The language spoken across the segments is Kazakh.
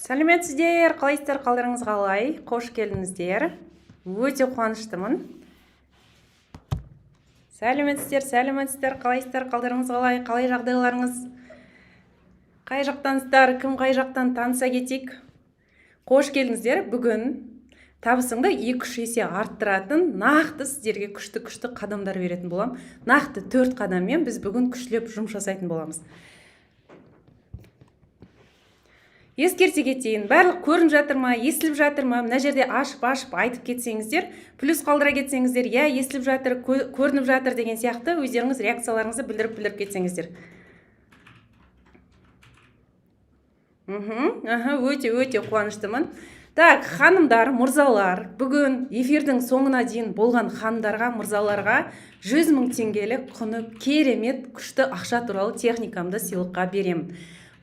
Сәлеметсіздер, қалайсыздар, қалдарыңыз қалай? Қош келдіңіздер. Өте қуаныштымын. Сәлеметсіздер, қалайсыздар, қалдарыңыз қалай? Қалай жағдайларыңыз? Қай жақтансыздар, кім қай жақтан таныса кетейік? Қош келдіңіздер. Бүгін табысыңды 2-3 есе арттыратын, нақты сіздерге күшті қадамдар беретін болам. Нақты 4 қадаммен біз бүгін күшлеп жұмыс жасайтын боламыз. Ескерте кетейін, барлық көрініп жатыр ма, естіліп жатыр ма? Мына жерде ашып айтып кетсеңіздер, плюс қалдыра кетсеңіздер, я естіліп жатыр, көрініп жатыр деген сияқты өздеріңіз реакцияларыңызды білдіріп кетсеңіздер. Өте қуаныштымын. Так, ханымдар, мұрзалар, бүгін эфирдің соңына дейін болған ханымдарға, мұрзаларға 100 000 теңгелік құны керемет күшті ақша туралы техникамды сыйлыққа беремін.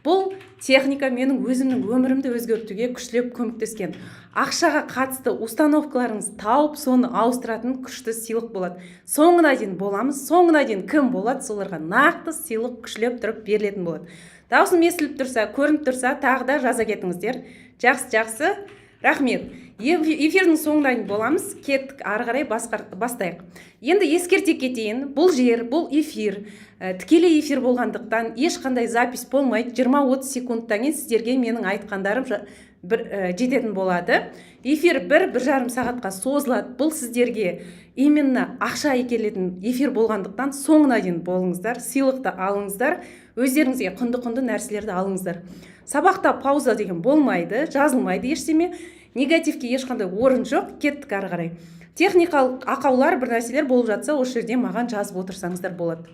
Бұл техника менің өзімнің өмірімді өзгертуге күштеп көмектескен. Ақшаға қатысты установкаларыңыз тауып, соны ауыстыратын күшті сыйлық болады. Соңына дейін боламыз, соңына дейін кім болады, соларға нақты сыйлық күшлеп тұрып берілетін болады. Даусым естіліп тұрса, көрініп тұрса, тағы да жаза кетіңіздер. Жақсы, рахмет. Эфирдің соңына дейін боламыз, кеттік, ары қарай бастайық. Енді ескерте кетейін, бұл эфир, тікелей эфир болғандықтан ешқандай запись болмайды. 20-30 секундтан кейін сіздерге менің айтқандарым жететін болады. Эфир 1-1,5 сағатқа созылады. Бұл сіздерге именно ақша әкелетін эфир болғандықтан соңына дейін болыңыздар, сыйлықты алыңыздар, өздеріңізге құнды нәрселерді алыңыздар. Сабақта пауза деген болмайды, жазылмайды ештеме, негативке ешқандай орын жоқ, кеттік ары қарай. Техникалық ақаулар, бір нәрселер болып жатса, осы жерде маған жазып отырсаңыздар болады.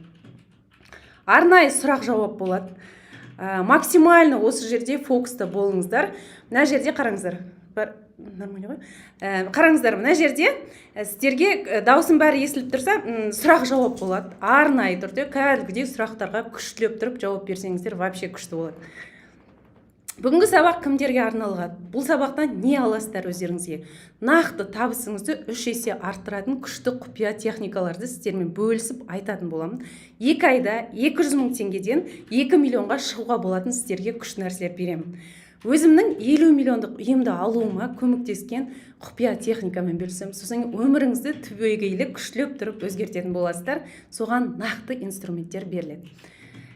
Арнайы сұрақ жауап болады. Максимально осы жерде фокуста болыңыздар. Мына жерде қараңыздар. Қараңыздар, мына жерде сіздерге даусым бәрі естіліп тұрса, сұрақ жауап болады. Арнайы түрде кәдімгідей сұрақтарға күштілеп тұрып жауап берсеңіздер, вообще күшті болады. Бүгінгі сабақ кімдерге арналған? Бұл сабақтан не аласыздар өздеріңізге? Нақты табысыңызды 3 есе арттыратын күшті құпия техникаларды сіздермен бөлісіп айтатын боламын. 2 айда 200 000 теңгеден 2 миллионға шығуға болатын сіздерге күшті нәрселер беремін. Өзімнің 50 миллиондық ұйымды алуыма көмектескен құпия техникамен бөлісемін. Сосын өміріңізді түбегейлі күштілеп тұрып өзгертетін боласыздар. Соған нақты инструменттер беріледі.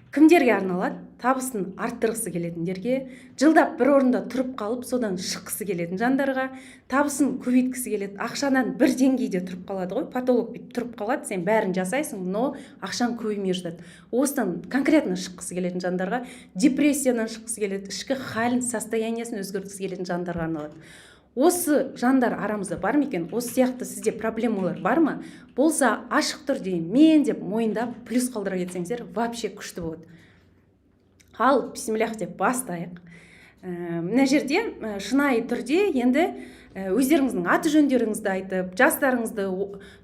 Кімдерге арналады? Табысын арттырғысы келетіндерге, жылдап бір орында тұрып қалып, содан шыққысы келетін жандарға, табысын көбейткісі келеді, ақшадан бір деңгейде тұрып қалады ғой, потолок тұрып қалады, сен бәрін жасайсың, но ақшаң көбеймей жатады. Осыдан конкретно шыққысы келетін жандарға, депрессиядан шыққысы келеді, ішкі халін, состояниясын өзгерткісі келетін жандарға арналады. Осы жандар арамызда бар ма екен? Осы сияқты сізде проблемалар бар ма? Болса, ашық түрде мен деп мойындап, плюс қалдыра кетсеңіздер, вообще күшті болады. Ал, бисмиллах деп бастайық. Мына жерде шынайы түрде енді өздеріңіздің аты жөндеріңізді айтып, жастарыңызды,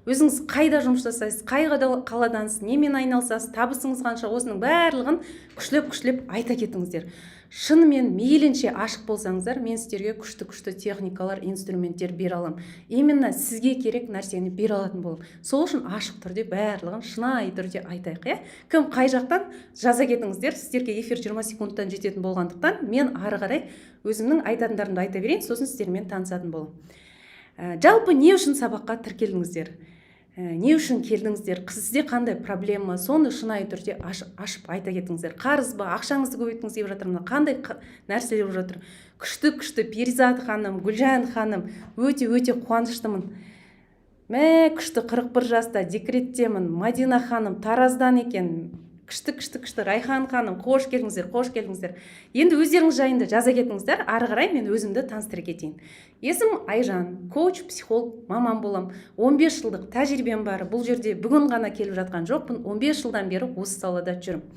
өзіңіз қайда жұмыс жасайсыз, қай қаладансыз, немен айналысасыз, табысыңыз қанша, осының барлығын күштілеп айта кетіңіздер. Шынымен мейлінше ашық болсаңыздар, мен сіздерге күшті техникалар, инструменттер бере алам. Именно сізге керек нәрсені бере алатын болам. Сол үшін ашық түрде барлығын шынайы түрде айтайық, е? Кім қай жақтан жаза кетіңіздер, сіздерге эфир 20 секундтан жететін болғандықтан, мен ары қарай өзімнің айтатындарымды айта берейін, сосын сіздермен танысатын болам. Жалпы не үшін сабаққа тіркелдіңіздер? Не үшін келдіңіздер? Сізде қандай проблема? Соны шынайы түрде ашып айта кетіңіздер. Қарыз ба, ақшаңызды көбейткіңіз келіп жатыр ма? Қандай нәрселер болып жатыр? Күшті Перизат ханым, Гүлжан ханым, өте қуаныштымын. Күшті 41 жаста декреттемін. Мадина ханым Тараздан екен. Күшті Райхан ханым, қош келдіңіздер. Енді өздеріңіз жайында жаза кетіңіздер, ары қарай мен өзімді таныстыра кетейін. Есім Айжан, коуч, психолог, маман болам. 15 жылдық тәжірибем бар. Бұл жерде бүгін ғана келіп жатқан жоқпын. 15 жылдан бері осы салада жүрмін.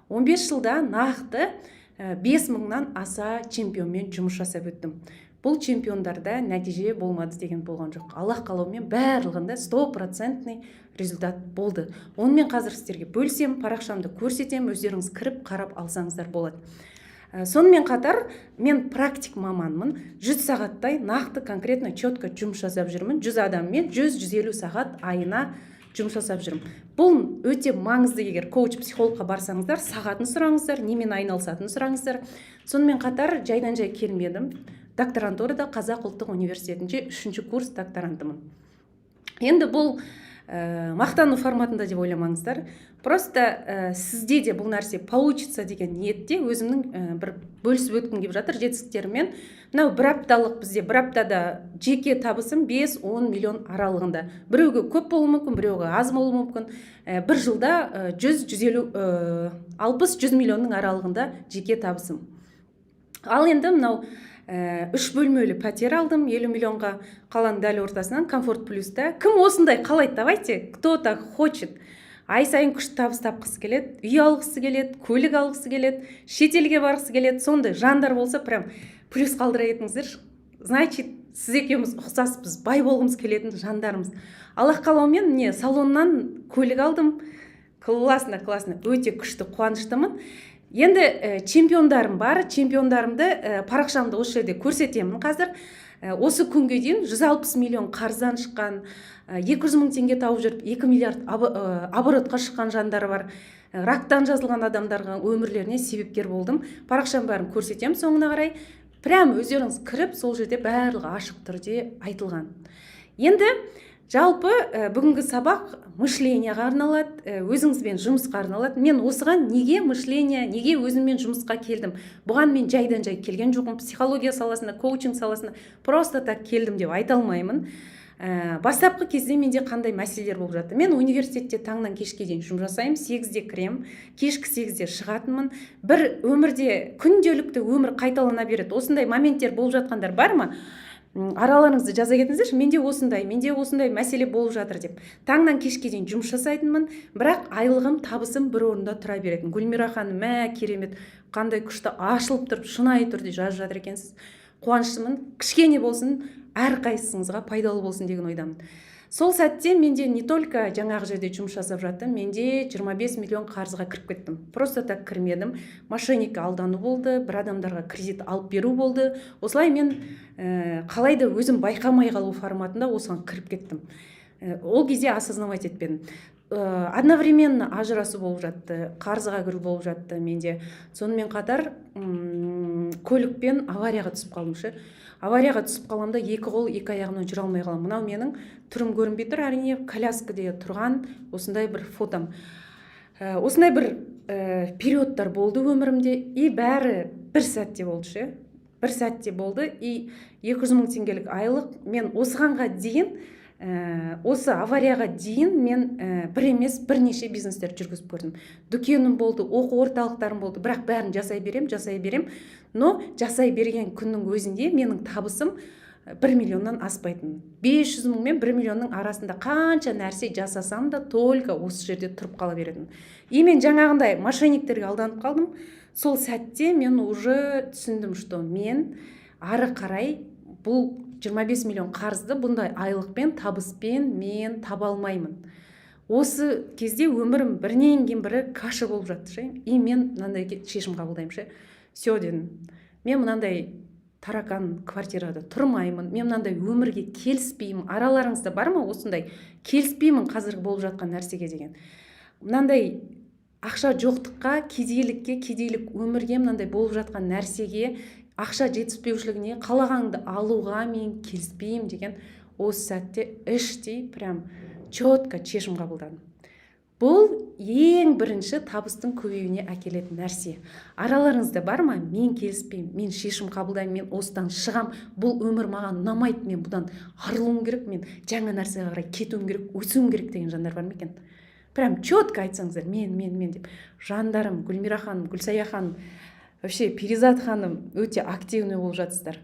15 жылда нақты 5 мыңнан аса чемпионмен жұмыс жасап өттім. Бұл чемпиондарда нәтиже болмады деген болған жоқ. Аллах қалауымен барлығында 100% результат болды. Онымен қазір сіздерге бөлсем, парақшамды көрсетем, өздеріңіз кіріп қарап алсаңыздар болады. Сонымен қатар мен практик маманмын. 100 сағаттай нақты конкретно четко жұмыс жасап жүрмін. 100 адаммен 100-150 сағат айына жұмыс жасап жүрмін. Бұл өте маңызды. Егер коуч психологқа барсаңыздар, сағатын сұраңыздар, немен айналысатынын сұраңыздар. Сонымен қатар жайдан жай келмедім. Докторантурада Қазақ ұлттық университетінде 3-ші курс докторантымын. Енді бұл мақтану форматында деп ойламаңыздар. Просто сізде де бұл нәрсе получится деген ниетте өзімнің бір бөлісіп өткім келіп жатыр жетістіктеріммен. Мынау бір апталық, бізде бір аптада жеке табысым 5-10 миллион аралығында. Біреуге көп болуы мүмкін, біреуге аз болуы мүмкін. Бір жылда 60-100 миллионның аралығында жеке табысым. Ал енді мынау 3 бөлмелі пәтер алдым 50 миллионға, қаланың дәл ортасынан, Комфорт Плюста. Кім осындай қалайды, давайте, кто так хочет. Ай сайын күшті табыс тапқысы келеді, үй алғысы келеді, көлік алғысы келеді, шетелге барғысы келеді. Сондай жандар болса, прям плюс қалдыра кетіңіздер. Значит, сіз екеуміз ұқсаспыз, бай болғымыз келетін жандарымыз. Аллах қалауымен міне салоннан көлік алдым. Классно, өте күшті, қуаныштымын. Енді чемпиондарым бар, чемпиондарымды парақшамды осы жерде көрсетемін қазір. Осы күнге дейін 160 миллион қарыздан шыққан, 200 мың теңге тауып жүріп 2 миллиард оборотқа шыққан жандар бар. Рактан жазылған адамдарға өмірлеріне себепкер болдым. Парақшам барын көрсетемін соңына қарай. Прям өздеріңіз кіріп, сол жерде барлығы ашық түрде айтылған. Енді жалпы бүгінгі сабақ мышленияға арналады, өзіңізбен жұмысқа арналады. Мен осыған неге мышления, неге өзіммен жұмысқа келдім? Бұған мен жайдан жай келген жоқпын. Психология саласында, коучинг саласында просто так келдім деп айта алмаймын. Бастапқы кезде менде қандай мәселелер болып жатты? Мен университетте таңнан кешке дейін жұмыс жасаймын, 8-де кірем, кешкі 8-де шығатынмын. Бір өмірде күнделікті өмір қайталана береді. Осындай моменттер болып жатқандар бар ма? Араларыңызды жаза кетіңіздерші, менде осындай мәселе болып жатыр деп. Таңнан кешке дейін жұмыс жасайтынмын, бірақ айлығым, табысым бір орында тұра беретін. Гүлмира ханым, керемет, қандай күшті ашылып тұрып, шынайы түрде жазып жатыр екенсіз. Қуаныштымын, кішкене болсын, әрқайсыңызға пайдалы болсын деген ойдамын. Сол сәтте менде не только жаңағы жерде жұмыс жасап жаттым, менде 25 миллион қарызға кіріп кеттім. Просто так кірмедім. Мошенник алдану болды, бір адамдарға кредит алып беру болды. Осылай мен қалайда өзім байқамай қалу форматында осыған кіріп кеттім. Ол кезде осознавать етпедім. Одновременно ажырасу болып жатты, қарызға кіру болып жатты менде. Сонымен қатар көлікпен аварияға түсіп қалдым. Аварияға түсіп қаламда 2 қол 2 аяғымнан жүре алмай қалам. Мынау менің түрім көрінбей тұр, әрине коляскада тұрған осындай бір фотом. Осындай бір периодтар болды өмірімде, и бәрі бір сәтте болды. Бір сәтте болды, и 200 мың теңгелік айлық. Мен осығанға дейін, осы аварияға дейін мен бір емес бірнеше бизнестер жүргізіп көрдім. Дүкенім болды, оқу орталықтарым болды, бірақ бәрін жасай берем. Но жасай берген күннің өзінде менің табысым 1 миллионнан аспайтын. 500 мың мен 1 миллионның арасында қанша нәрсе жасасам да только осы жерде тұрып қала беретін. И мен жаңағындай мошенниктерге алданып қалдым. Сол сәтте мен уже түсіндім, что мен ары қарай бұл 25 миллион қарызды бұндай айлықпен, табыспен мен таба алмаймын. Осы кезде өмірім бірінен кейін бірі каша болып жатты. И мен мынандай шешім қабылдаймын. Все дедім. Мен мынандай таракан квартирада тұрмаймын. Мен мынандай өмірге келіспеймін. Араларыңызда бар ма осындай? Келіспеймін қазіргі болып жатқан нәрсеге деген. Мынандай ақша жоқтыққа, кедейлік өмірге, мынандай болып жатқан нәрсеге, ақша жетіспеушілігіне, қалағанды алуға мен келіспеймін деген осы сәтте іштей прям четко шешім қабылдадым. Бұл ең бірінші табыстың көбеюіне әкелетін нәрсе. Араларыңызда бар ма? Мен келіспеймін, мен шешім қабылдаймын, мен осыдан шығам, бұл өмір маған ұнамайды, мен бұдан арылуым керек, мен жаңа нәрсеге қарай кетуім керек, өсуім керек деген жандар бар ма екен? Прям четко айтсаңыздар, мен деп. Жандарым, Гүлмира ханым, Гүлсая ханым, вообще Перизат ханым өте активный болып жатсыздар.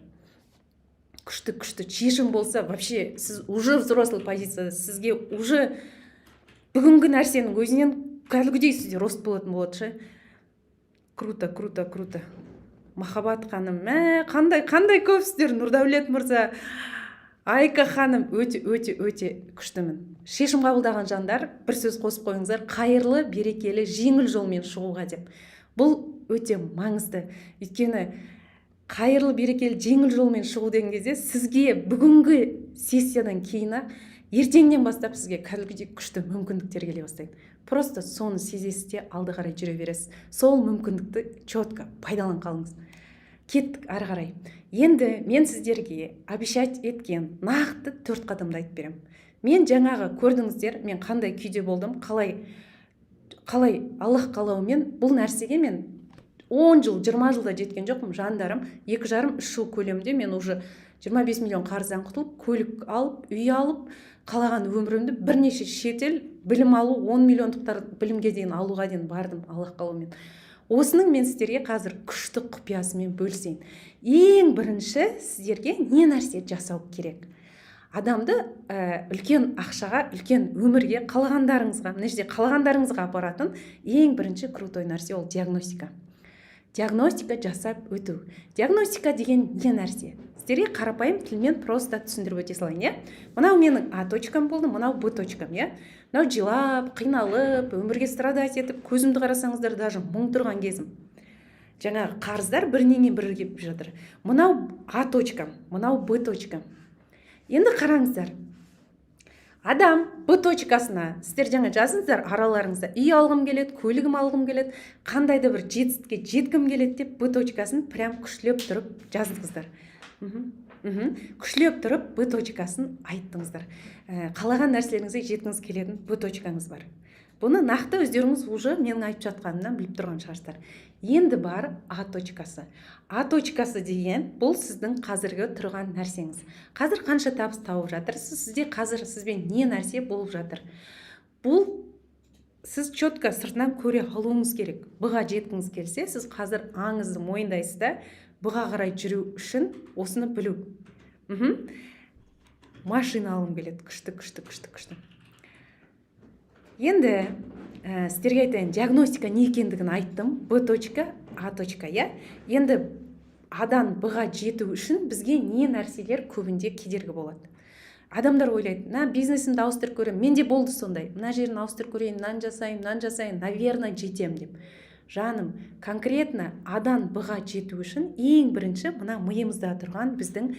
Күшті шешім болса, вообще сіз уже взрослый позицияда, сізге уже бүгінгі нәрсенің өзінен кәдімгідей сізде рост болатын болады. Круто. Махаббат ханым, қандай көпсіздер, Нұрдәулет мырза, Айка ханым, өте күштімін. Шешім қабылдаған жандар, бір сөз қосып қойыңыздар, қайырлы, берекелі, жеңіл жолмен шығуға деп. Бұл өте маңызды. Өйткені қайырлы, берекелі, жеңіл жолмен шығу деген кезде сізге бүгінгі сессиядан кейін ертеңнен бастап сізге кәдімгідей күшті мүмкіндіктер келе бастайды. Просто соны сезесіз де алды қарай жүре бересіз. Сол мүмкіндікті четко пайдаланып қалыңыз. Кеттік ары қарай. Енді мен сіздерге обещать еткен нақты 4 қадамды айтып беремін. Мен жаңағы көрдіңіздер, мен қандай күйде болдым, қалай Аллах қалауымен бұл нәрсеге мен 10 жыл, 20 жылда жеткен жоқпын, жандарым. 2,5-3 жыл көлемінде мен уже 25 миллион қарыздан құтылып, көлік алып, үй алып, қалаған өмірімді бірнеше шетел білім алу, 10 миллиондықтар білімге дейін алуға дейін бардым Аллах қалауымен. Осының мен сіздерге қазір күшті құпиясымен бөлісейін. Ең бірінші сіздерге не нәрсе жасау керек? Адамды үлкен ақшаға, үлкен өмірге, қалағандарыңызға, мына жерде қалағандарыңызға апаратын ең бірінші крутой нәрсе ол диагностика. Диагностика жасап өту. Диагностика деген не нәрсе? Сіздерге қарапайым тілмен просто түсіндіріп өте салайын, Мынау менің А точкам болды, мынау Б точкам, Мынау жылап, қиналып, өмірге страдать етіп, көзімді қарасаңыздар, даже мұң тұрған кезім. Жаңағы қарыздар бірінен бірі келіп жатыр. Мынау А точкам, мынау Б точкам. Енді қараңыздар. Адам Б точкасына сіздер жаңа жазыңыздар араларыңызда. Үй алғым келеді, көлігім алғым келеді, қандай да бір жетістікке жеткім келеді деп Б точкасын прям күшлеп тұрып жаздыңыздар. Күшлеп тұрып Б точкасын айттыңыздар. Қалаған нәрселеріңізге жеткіңіз келетін Б точкаңыз бар. Бұны нақты өздеріңіз уже менің айтып жатқанымнан біліп тұрған шығарсыздар. Енді бар А точкасы. А точкасы деген бұл сіздің қазіргі тұрған нәрсеңіз. Қазір қанша табыс тауып жатырсыз? Сізде қазір сізбен не нәрсе болып жатыр? Бұл сіз четко сыртынан көре алуыңыз керек. Бұға жеткіңіз келсе, сіз қазір аңызды мойындайсыз да, бұға қарай жүру үшін осыны білу. Машина алғым келеді, күшті. Енді сіздерге айтайын, диагностика не екендігін айттым. Б точка, А точка, Енді Адан Б-ға жету үшін бізге не нәрселер көбінде кедергі болады. Адамдар ойлайды, бизнесімді ауыстырып көремін, менде болды сондай. Мына жерін ауыстырып көрейін, мынаны жасайын, наверное, жетем деп. Жаным, конкретно Адан Б-ға жету үшін ең бірінші мына миымызда тұрған біздің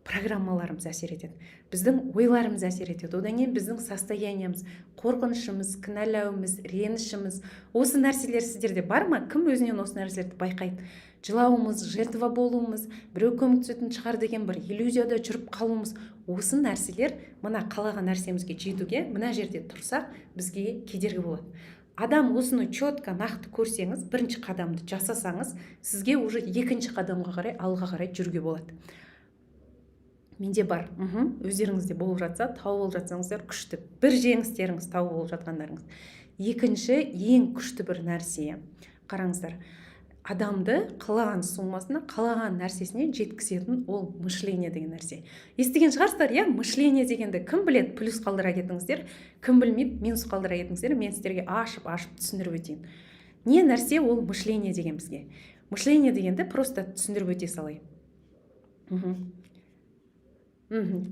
программаларымыз әсер етеді. Біздің ойларымыз әсер етеді. Одан кейін біздің состояниеміз, қорқынышымыз, кінәлауымыз, ренішіміз. Осы нәрселер сіздерде бар ма? Кім өзінен осы нәрселерді байқайды? Жылауымыз, жертва болуымыз, біреу көмектесетін шығар деген бір иллюзияда жүріп қалуымыз. Осы нәрселер мына қалаған нәрсемізге жетуге, мына жерде тұрсақ, бізге кедергі болады. Адам осыны четко нақты көрсеңіз, бірінші қадамды жасасаңыз, сізге уже екінші қадамға қарай, алға қарай жүруге болады. Менде бар. Өздеріңізде болып жатса, тауып болып жатсаңыздар күшті. Бір жеңістеріңіз тауып болып жатқандарыңыз. Екінші, ең күшті бір нәрсе. Қараңыздар. Адамды қалаған суммасына, қалаған нәрсесіне жеткізетін ол мышление деген нәрсе. Естіген шығарсыздар, мышление дегенді кім біледі? Плюс қалдыра кетіңіздер. Кім білмейді? Минус қалдыра кетіңіздер. Мен сіздерге ашып түсіндіріп өтейін. Не нәрсе ол мышление деген бізге? Мышление дегенді просто түсіндіріп өте салайын.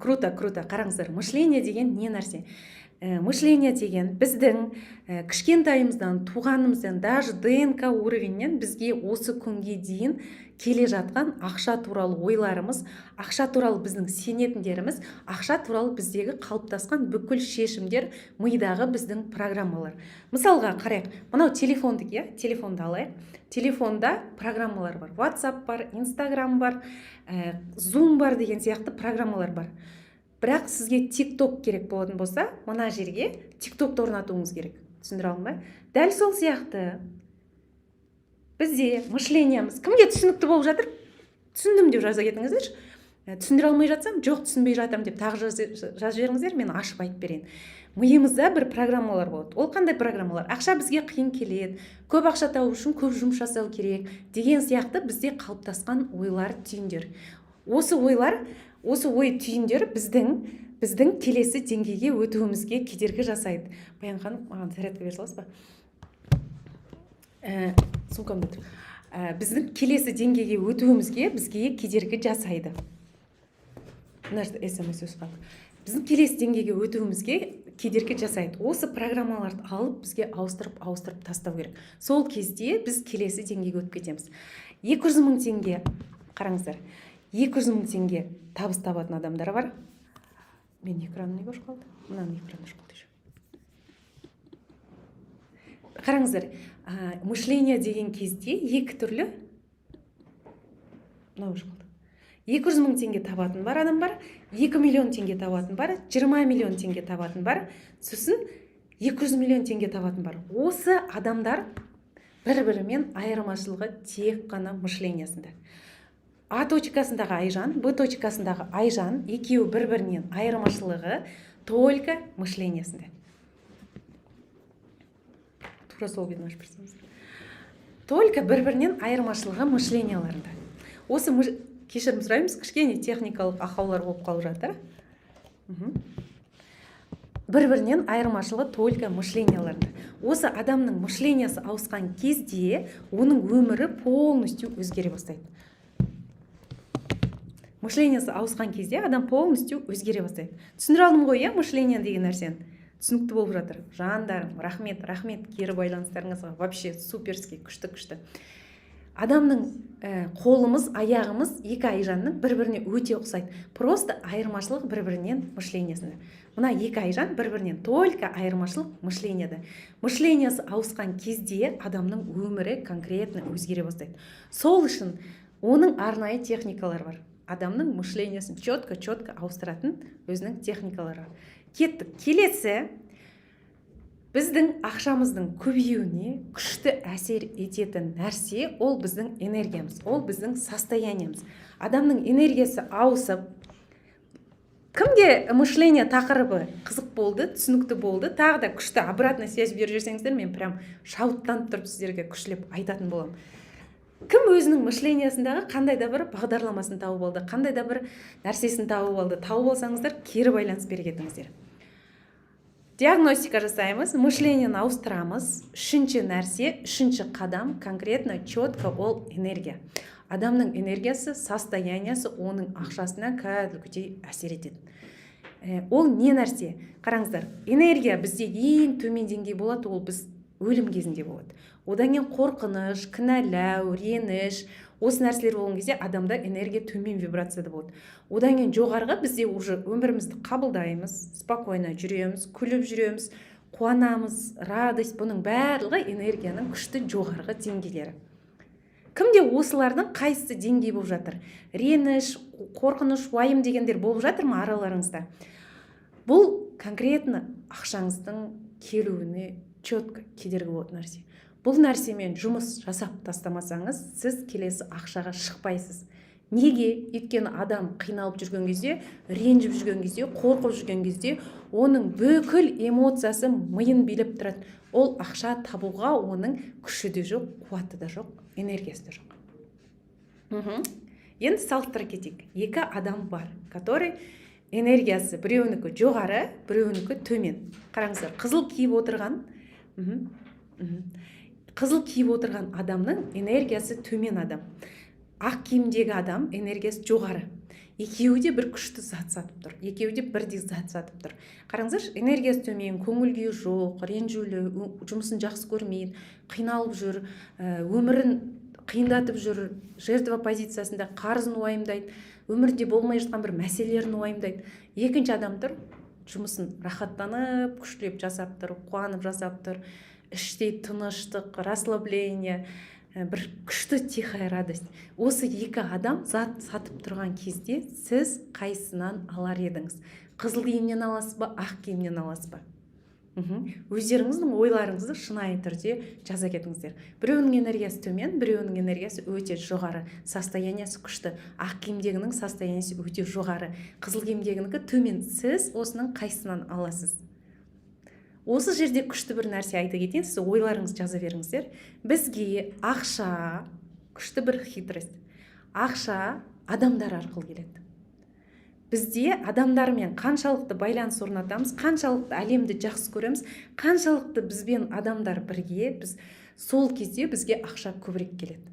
Круто. Қараңыздар, мышление деген не нәрсе? Мышление деген біздің кішкентайымыздан, туғанымыздан, даже ДНК уровеннен бізге осы күнге дейін келе жатқан ақша туралы ойларымыз, ақша туралы біздің сенетіндеріміз, ақша туралы біздегі қалыптасқан бүкіл шешімдер, мидағы біздің программалар. Мысалға қарайық, мынау телефонды алайық. Телефонда программалар бар. WhatsApp бар, Instagram бар, Zoom бар деген сияқты программалар бар. Бірақ сізге TikTok керек болатын болса, мына жерге TikTokты орнатуыңыз керек. Түсіндіре алдым ба? Дәл сол сияқты бізде мышлениеміз кімге түсінікті болып жатыр? Түсіндім деп жаза кетіңіздерші. Түсіндіре алмай жатсам, жоқ түсінбей жатам деп тағы жазып жіберіңіздер, мен ашып айтып берейін. Миымызда бір программалар болады. Ол қандай программалар? Ақша бізге қиын келеді, көп ақша табу үшін көп жұмыс жасау керек деген сияқты бізде қалыптасқан ойлар, түйіндер. Осы ой түйіндер біздің келесі деңгейге өтуімізге кедергі жасайды. Баян ханым, маған зарядка бере саласыз ба? Сумкамда тұр. Біздің келесі деңгейге өтуімізге бізге кедергі жасайды. Мына жерде SMS қалды. Біздің келесі деңгейге өтуімізге кедергі жасайды. Осы программаларды алып бізге ауыстырып тастау керек. Сол кезде біз келесі деңгейге өтіп кетеміз. 200 мың теңге, қараңыздар, 200 мың теңге табыс табатын адамдар бар. Мен экраным неге өшіп қалды? Мынаның экраны өшіп қалды. Қараңыздар, мышление деген кезде екі түрлі. Мынау өшіп қалды. 200 мың теңге табатын бар адам бар, 2 миллион теңге табатын бар, 20 миллион теңге табатын бар, сосын 200 миллион теңге табатын бар. Осы адамдар бір-бірімен айырмашылығы тек қана мышлениясында. А точкасындағы Айжан, Б точкасындағы Айжан, екеуі бір-бірінен айырмашылығы только мышлениясында. Тура сол бетін ашып берсеңіз. Только бір-бірінен айырмашылығы мышленияларында. Осы кешірім сұраймыз, кішкене техникалық ақаулар болып қалып жатыр. Бір-бірінен айырмашылығы только мышленияларында. Осы адамның мышлениясы ауысқан кезде оның өмірі полностью өзгере бастайды. Мышлениесі ауысқан кезде адам полностью өзгере бастайды. Түсіндіре алдым ғой, мышление деген нәрсені? Түсінікті болып жатыр. Жандарым, рахмет, кері байланыстарыңызға. Вообще суперский, күшті. Адамның қолымыз, аяғымыз екі Айжанның бір-біріне өте ұқсайды. Просто айырмашылық бір-бірінен мышлениясында. Мына екі Айжан бір-бірінен только айырмашылық мышленияда. Мышлениясы ауысқан кезде адамның өмірі конкретно өзгере бастайды. Сол үшін оның арнайы техникалары бар. Адамның мышлениясын четко ауыстыратын өзінің техникалары. Кеттік. Келесі, біздің ақшамыздың көбеюіне күшті әсер ететін нәрсе ол біздің энергиямыз, ол біздің состояниеміз. Адамның энергиясы ауысып, кімге мышление тақырыбы қызық болды, түсінікті болды, тағы да күшті обратная связь беріп жүрсеңіздер, мен прям шауттанып тұрып сіздерге күшлеп айтатын боламын. Кім өзінің мышлениясындағы қандай да бір бағдарламасын тауып алды, қандай да бір нәрсесін тауып алды, тауып алсаңыздар, кері байланыс бере кетіңіздер. Диагностика жасаймыз, мышлениені ауыстырамыз. Үшінші нәрсе, үшінші қадам, конкретно, четко ол энергия. Адамның энергиясы, состояниясы оның ақшасына кәдімгідей әсер етеді. Ол не нәрсе? Қараңыздар, энергия бізде ең төмен деңгей болады, ол біз өлім кезінде болады. Одан кейін қорқыныш, кінәлау, реніш, осы нәрселер болған кезде адамда энергия төмен вибрацияда болады. Одан кейін жоғарғы бізде уже өмірімізді қабылдаймыз, спокойно жүреміз, күліп жүреміз, қуанамыз, радость, бұның барлығы энергияның күшті жоғарғы деңгейлері. Кімде осылардың қайсысы деңгей болып жатыр? Реніш, қорқыныш, уайым дегендер болып жатыр ма араларыңызда? Бұл конкретно ақшаңыздың келуіне четко кедергі болатын нәрсе. Бұл нәрсемен жұмыс жасап тастамасаңыз, сіз келесі ақшаға шықпайсыз. Неге? Өйткені адам қиналып жүрген кезде, ренжіп жүрген кезде, қорқып жүрген кезде, оның бүкіл эмоциясы миын билеп тұрады. Ол ақша табуға оның күші де жоқ, қуаты да жоқ, энергиясы да жоқ. Енді салыстыра кетейік. Екі адам бар, который энергиясы біреуінікі жоғары, біреуінікі төмен. Қараңыздар, қызыл киіп отырған адамның энергиясы төмен адам. Ақ киімдегі адам энергиясы жоғары. Екеуі де бір күшті зат сатып тұр. Екеуі де бірдей зат сатып тұр. Қараңыздаршы, энергиясы төмен, көңіл күйі жоқ, ренжулі, жұмысын жақсы көрмейді, қиналып жүр, өмірін қиындатып жүр, жертва позициясында қарызын уайымдайды, өмірде болмай жатқан бір мәселелерін уайымдайды. Екінші адам тұр, жұмысын рахаттанып, күштілеп жасап тұр, қуанып жасап тұр, іштей тыныштық, расслабление, бір күшті тихая радость. Осы екі адам зат сатып тұрған кезде сіз қайсынан алар едіңіз? Қызыл киімнен аласыз ба, ақ киімнен аласыз ба? Өздеріңіздің ойларыңызды шынайы түрде жаза кетіңіздер. Біреуінің энергиясы төмен, біреуінің энергиясы өте жоғары, состояниясы күшті. Ақ киімдегінің состояниясы өте жоғары, қызыл киімдегінікі төмен. Сіз осының қайсынан аласыз? Осы жерде күшті бір нәрсе айта кетейін, сіз ойларыңызды жаза беріңіздер. Бізге ақша, күшті бір хитрость. Ақша адамдар арқылы келеді. Бізде адамдармен қаншалықты байланыс орнатамыз, қаншалықты әлемді жақсы көреміз, қаншалықты бізбен адамдар бірге, біз сол кезде бізге ақша көбірек келеді.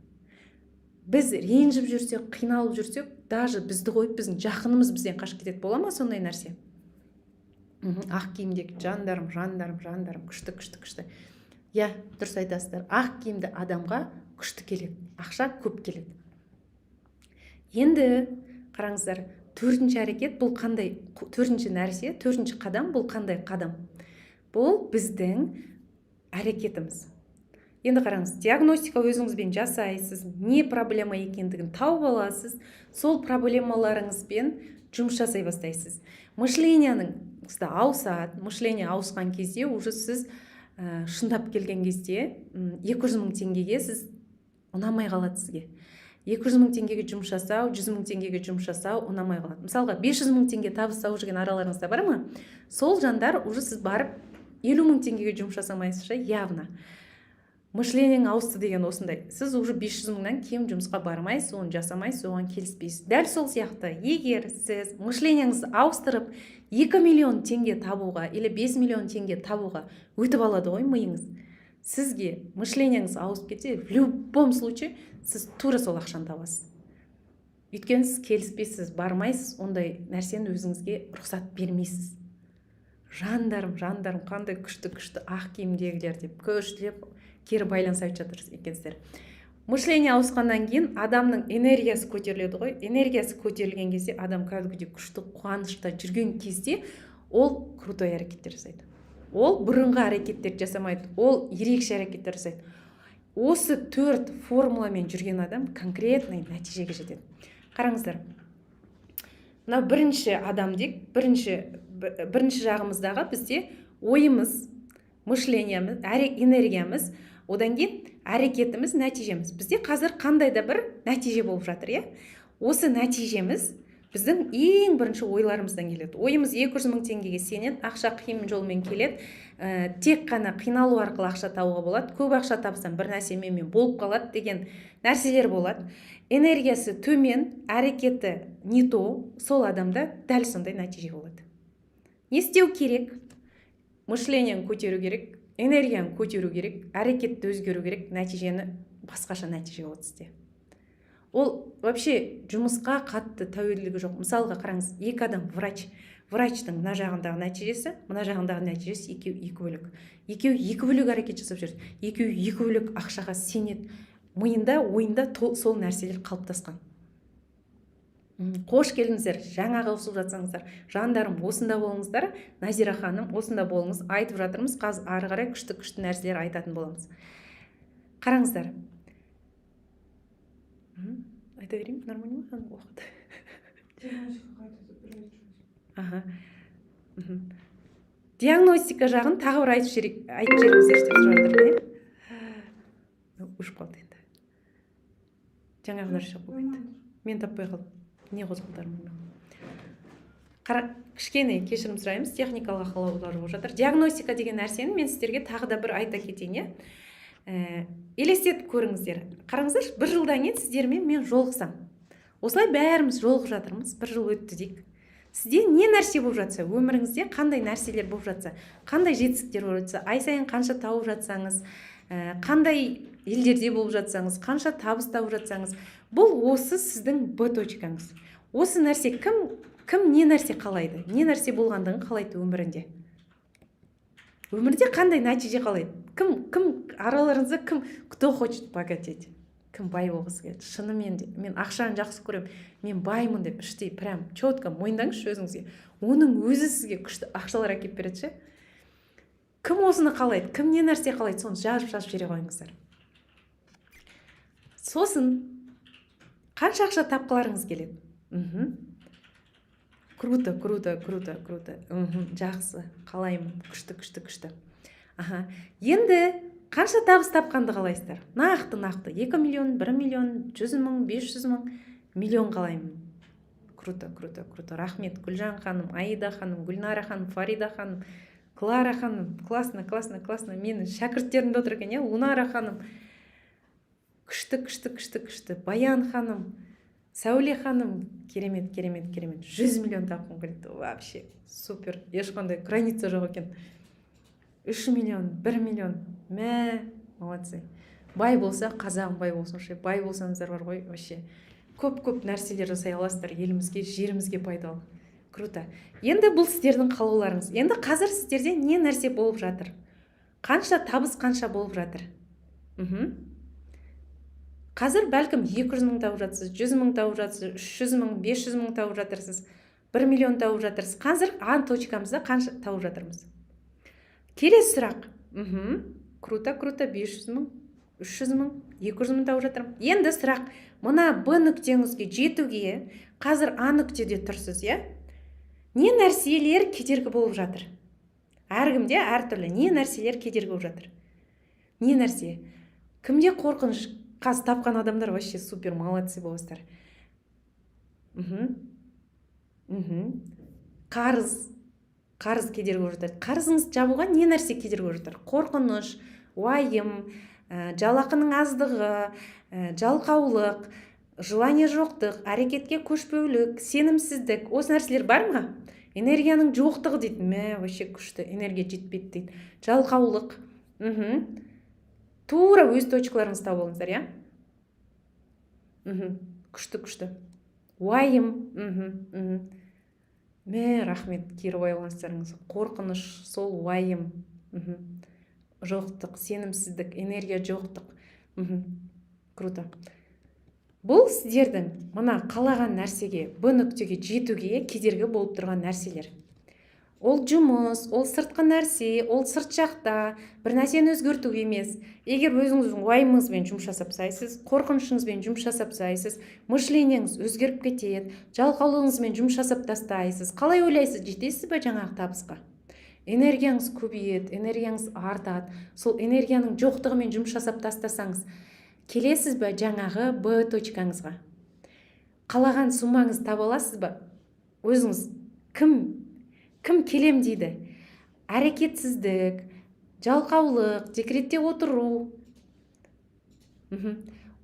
Біз ренжіп жүрсек, қиналып жүрсек, даже бізді қойып, біздің жақынымыз бізден қашып кетеді. Бола ма сондай нәрсе? Ақ киімдегі жандарым, күшті. Я, дұрыс айтасыздар. Ақ киімді адамға күшті келеді, ақша көп келеді. Енді қараңыздар, төртінші әрекет бұл қандай, төртінші нәрсе, төртінші қадам бұл қандай қадам? Бұл біздің әрекетіміз. Енді қараңыз, диагностика өзіңізбен жасайсыз, не проблема екендігін тауып аласыз, сол проблемаларыңызбен жұмыс жасай бастайсыз. Мышленияның ауысады, мышление ауысқан кезде уже сіз шындап келген кезде 200 000 теңгеге сіз ұнамай қалады сізге. 200 000 теңгеге жұмыс жасау, 100 000 теңгеге жұмыс жасау ұнамай қалады. Мысалға 500 000 теңге табыс тауып жүрген араларыңызда бар ма? Сол жандар уже сіз барып 50 000 теңгеге жұмыс жасамайсыз, явно. Мышлениең ауысты деген осындай. Сіз уже 500 000-нан кем жұмысқа бармайсыз, оны жасамайсыз, оған келіспейсіз. Дәл сол сияқты, егер сіз мышлениеңізді ауыстырып 2 миллион теңге табуға или 5 миллион теңге табуға өтіп алады ғой миыңыз, сізге мышлениеңіз ауысып кетсе, в любом случае сіз тура сол ақшаны табасыз. Өйткені сіз келіспейсіз, бармайсыз, ондай нәрсені өзіңізге рұқсат бермейсіз. Жандарым, қандай күшті ақ киімдегілер деп көштеп кері байланыс айтып жатырсыз екенсіздер. Мышление ауысқаннан кейін адамның энергиясы көтеріледі ғой. Энергиясы көтерілген кезде адам кәдімгідей күшті қуанышта жүрген кезде ол крутой әрекеттер жасайды. Ол бұрынғы әрекеттер жасамайды, ол ерекше әрекеттер жасайды. Осы 4 формуламен жүрген адам конкретный нәтижеге жетеді. Қараңыздар. Мына бірінші адам дейік, бірінші жағымыздағы бізде ойымыз, мышлениеміз, энергиямыз, одан кейін әрекетіміз, нәтижеміз. Бізде қазір қандай да бір нәтиже болып жатыр, е? Осы нәтижеміз біздің ең бірінші ойларымыздан келеді. Ойымыз 200 000 теңгеге сенеді, ақша қиын жолмен келеді, тек қана қиналу арқылы ақша табуға болады, көп ақша тапсам бір нәрсемен болып қалады деген нәрселер болады. Энергиясы төмен, әрекеті не то, сол адамда дәл сондай нәтиже болады. Не істеу керек? Мышлениені көтеру керек, энергияны көтеру керек, әрекетті өзгеру керек, нәтижені басқаша нәтиже болады сізде. Ол вообще жұмысқа қатты тәуелділігі жоқ. Мысалға қараңыз, екі адам врачтың мына жағындағы нәтижесі, мына жағындағы нәтижесі екеуі екі бөлек. Екеуі екі бөлек әрекет жасап жүр. Екеуі екі бөлек ақшаға сенеді. Миында, ойында сол нәрселер қалыптасқан. Қош келдіңіздер, жаңа қосылып жатсаңыздар, жандарым, осында болыңыздар, Назира ханым, осында болыңыз, айтып жатырмыз, қазір ары қарай күшті нәрселер айтатын боламыз. Қараңыздар. Айта берейін, нормально ма? Диагностика жағын тағы бір айтып жеріңіздер деп жатыр. Ұшып қалды енді. Жаңағылар шығып кетті. Мен таппай қалдым. Не қозғалдарым? Кішкене кешірім сұраймыз, техникалық ақаулар болып жатыр. Диагностика деген нәрсені мен сіздерге тағы да бір айта кетейін. Елестетіп көріңіздер. Қараңыздар, бір жылдан кейін сіздермен мен жолықсам. Осылай бәріміз жолығып жатырмыз, бір жыл өтті дейік. Сізде не нәрсе болып жатса, өміріңізде қандай нәрселер болып жатса, қандай жетістіктер болып жатса, ай сайын қанша тауып жатсаңыз, қандай елдерде болып жатсаңыз, қанша табыс тауып жатсаңыз, бұл осы сіздің Б точкаңыз. Осы нәрсе кім не нәрсе қалайды, не нәрсе болғандығын қалайды өмірінде. Өмірде қандай нәтиже қалайды? Кім араларыңызда кто хочет богатеть? Кім бай болғысы келеді? Шынымен де, мен ақшаны жақсы көремін, мен баймын деп іштей прям четко мойындаңызшы өзіңізге. Оның өзі сізге күшті ақшалар әкеліп береді ше. Кім осыны қалайды? Кім не нәрсе қалайды? Соны жазып жібере қойыңыздар. Сосын қанша ақша тапқыларыңыз келеді? Круто. Жақсы, қалаймын. Күшті. Енді қанша табыс тапқанды қалайсыздар? Нақты. 2 миллион, 1 миллион, 100 000, 500 000, миллион қалаймын. Круто. Рахмет, Гүлжан ханым, Аида ханым, Гүлнара ханым, Фарида ханым, Клара ханым. Классно. Мені шәкірттерімде отыр екен, Лунара ханым. Күшті. Баян ханым, Сәуле ханым, керемет. 100 миллион тапқым келді. Вообще супер. Ешқандай граница жоқ екен. 3 миллион, 1 миллион. Молодцы. Бай болса, қазағым бай болсын. Бай болсаңыздар бар ғой, вообще. Көп нәрселер жасай аласыздар елімізге, жерімізге пайдалы. Круто. Енді бұл сіздердің қалауларыңыз. Енді қазір сіздерде не нәрсе болып жатыр? Қанша табыс, қанша болып жатыр? Қазір бәлкім 200 мың тауып жатсыз, 100 мың тауып жатсыз, 300 мың, 500 мың тауып жатырсыз, 1 миллион тауып жатырсыз. Қазір А точкамызда қанша тауып жатырмыз? Келесі сұрақ. Круто, 500 мың, 300 мың, 200 мың тауып жатырмын. Енді сұрақ, мына Б нүктеңізге жетуге қазір А нүктеде тұрсыз, иә? Не нәрселер кедергі болып жатыр? Әркімде әртүрлі не нәрселер кедергі болып жатыр? Не нәрсе? Кімде қорқыныш? Қазір тапқан адамдар вообще супер молодцы боласыздар. Қарыз кедергі болып жатыр. Қарызыңыз жабуға не нәрсе кедергі болып жатыр? Қорқыныш, уайым, жалақының аздығы, жалқаулық, желание жоқтық, әрекетке көшпеулік, сенімсіздік. Осы нәрселер бар ма? Энергияның жоқтығы дейді. Вообще күшті, энергия жетпейді дейді. Жалқаулық. Тура өз точкаларыңызды тауып алыңыздар, иә? Күшті. Уайым. Рахмет, кері ойлаңыздарыңыз. Қорқыныш, сол уайым. Жоқтық, сенімсіздік, энергия жоқтық. Круто. Бұл сіздердің мына қалаған нәрсеге, Б нүктеге жетуге кедергі болып тұрған нәрселер. Ол жұмыс, ол сыртқы нәрсе, ол сырт жақта, бір нәрсені өзгерту емес. Егер өзіңіздің уайымыңызбен жұмыс жасап сайсыз, қорқынышыңызбен жұмыс жасап сайсыз, мышлениеңіз өзгеріп кетеді, жалқаулығыңызбен жұмыс жасап тастайсыз, қалай ойлайсыз, жетесіз бе жаңағы табысқа? Энергияңыз көбейеді, энергияңыз артады. Сол энергияның жоқтығымен жұмыс жасап тастасаңыз, келесіз бе жаңағы Б точкаңызға? Қалаған сумаңыз таба аласыз ба? Өзіңіз кім келем дейді? Әрекетсіздік, жалқаулық, декретте отыру.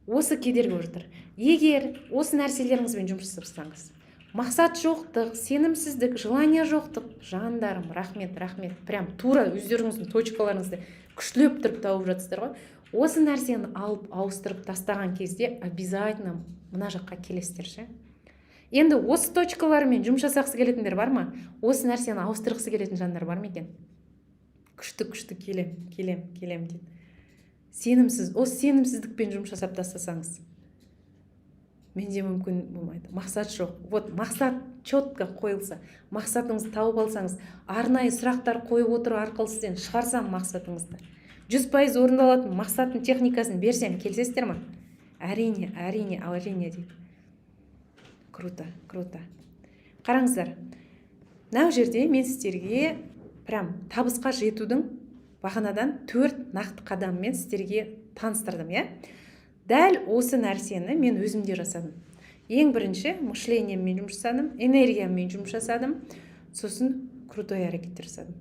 Осы кедергі жатыр. Егер осы нәрселеріңізбен жұмыс жасасаңыз, мақсат жоқтық, сенімсіздік, желание жоқтық, жандарым, рахмет. Прям тура өздеріңіздің точкаларыңызды күшлеп тұрып тауып жатсыздар ғой. Осы нәрсені алып ауыстырып тастаған кезде обязательно мына жаққа келесіздер ше. Енді осы точкалармен жұмыс жасағысы келетіндер бар ма? Осы нәрсені ауыстырғысы келетін жандар бар ма екен? Күшті келем дейді. Осы сенімсіздікпен жұмыс жасап тастасаңыз, менде мүмкін болмайды. Мақсат жоқ. Мақсат четко қойылса, мақсатыңызды тауып алсаңыз, арнайы сұрақтар қойып отыру арқылы сізден шығарсам мақсатыңызды, 100% орындалатын мақсаттың техникасын берсем, келсесіздер ма? Әрине дейді. Круто. Қараңыздар, мына жерде мен сіздерге прям табысқа жетудің бағанадан 4 нақты қадаммен сіздерге таныстырдым, иә? Дәл осы нәрсені мен өзімде жасадым. Ең бірінші мышлениеммен жұмыс жасадым, энергияммен жұмыс жасадым, сосын крутой әрекеттер жасадым.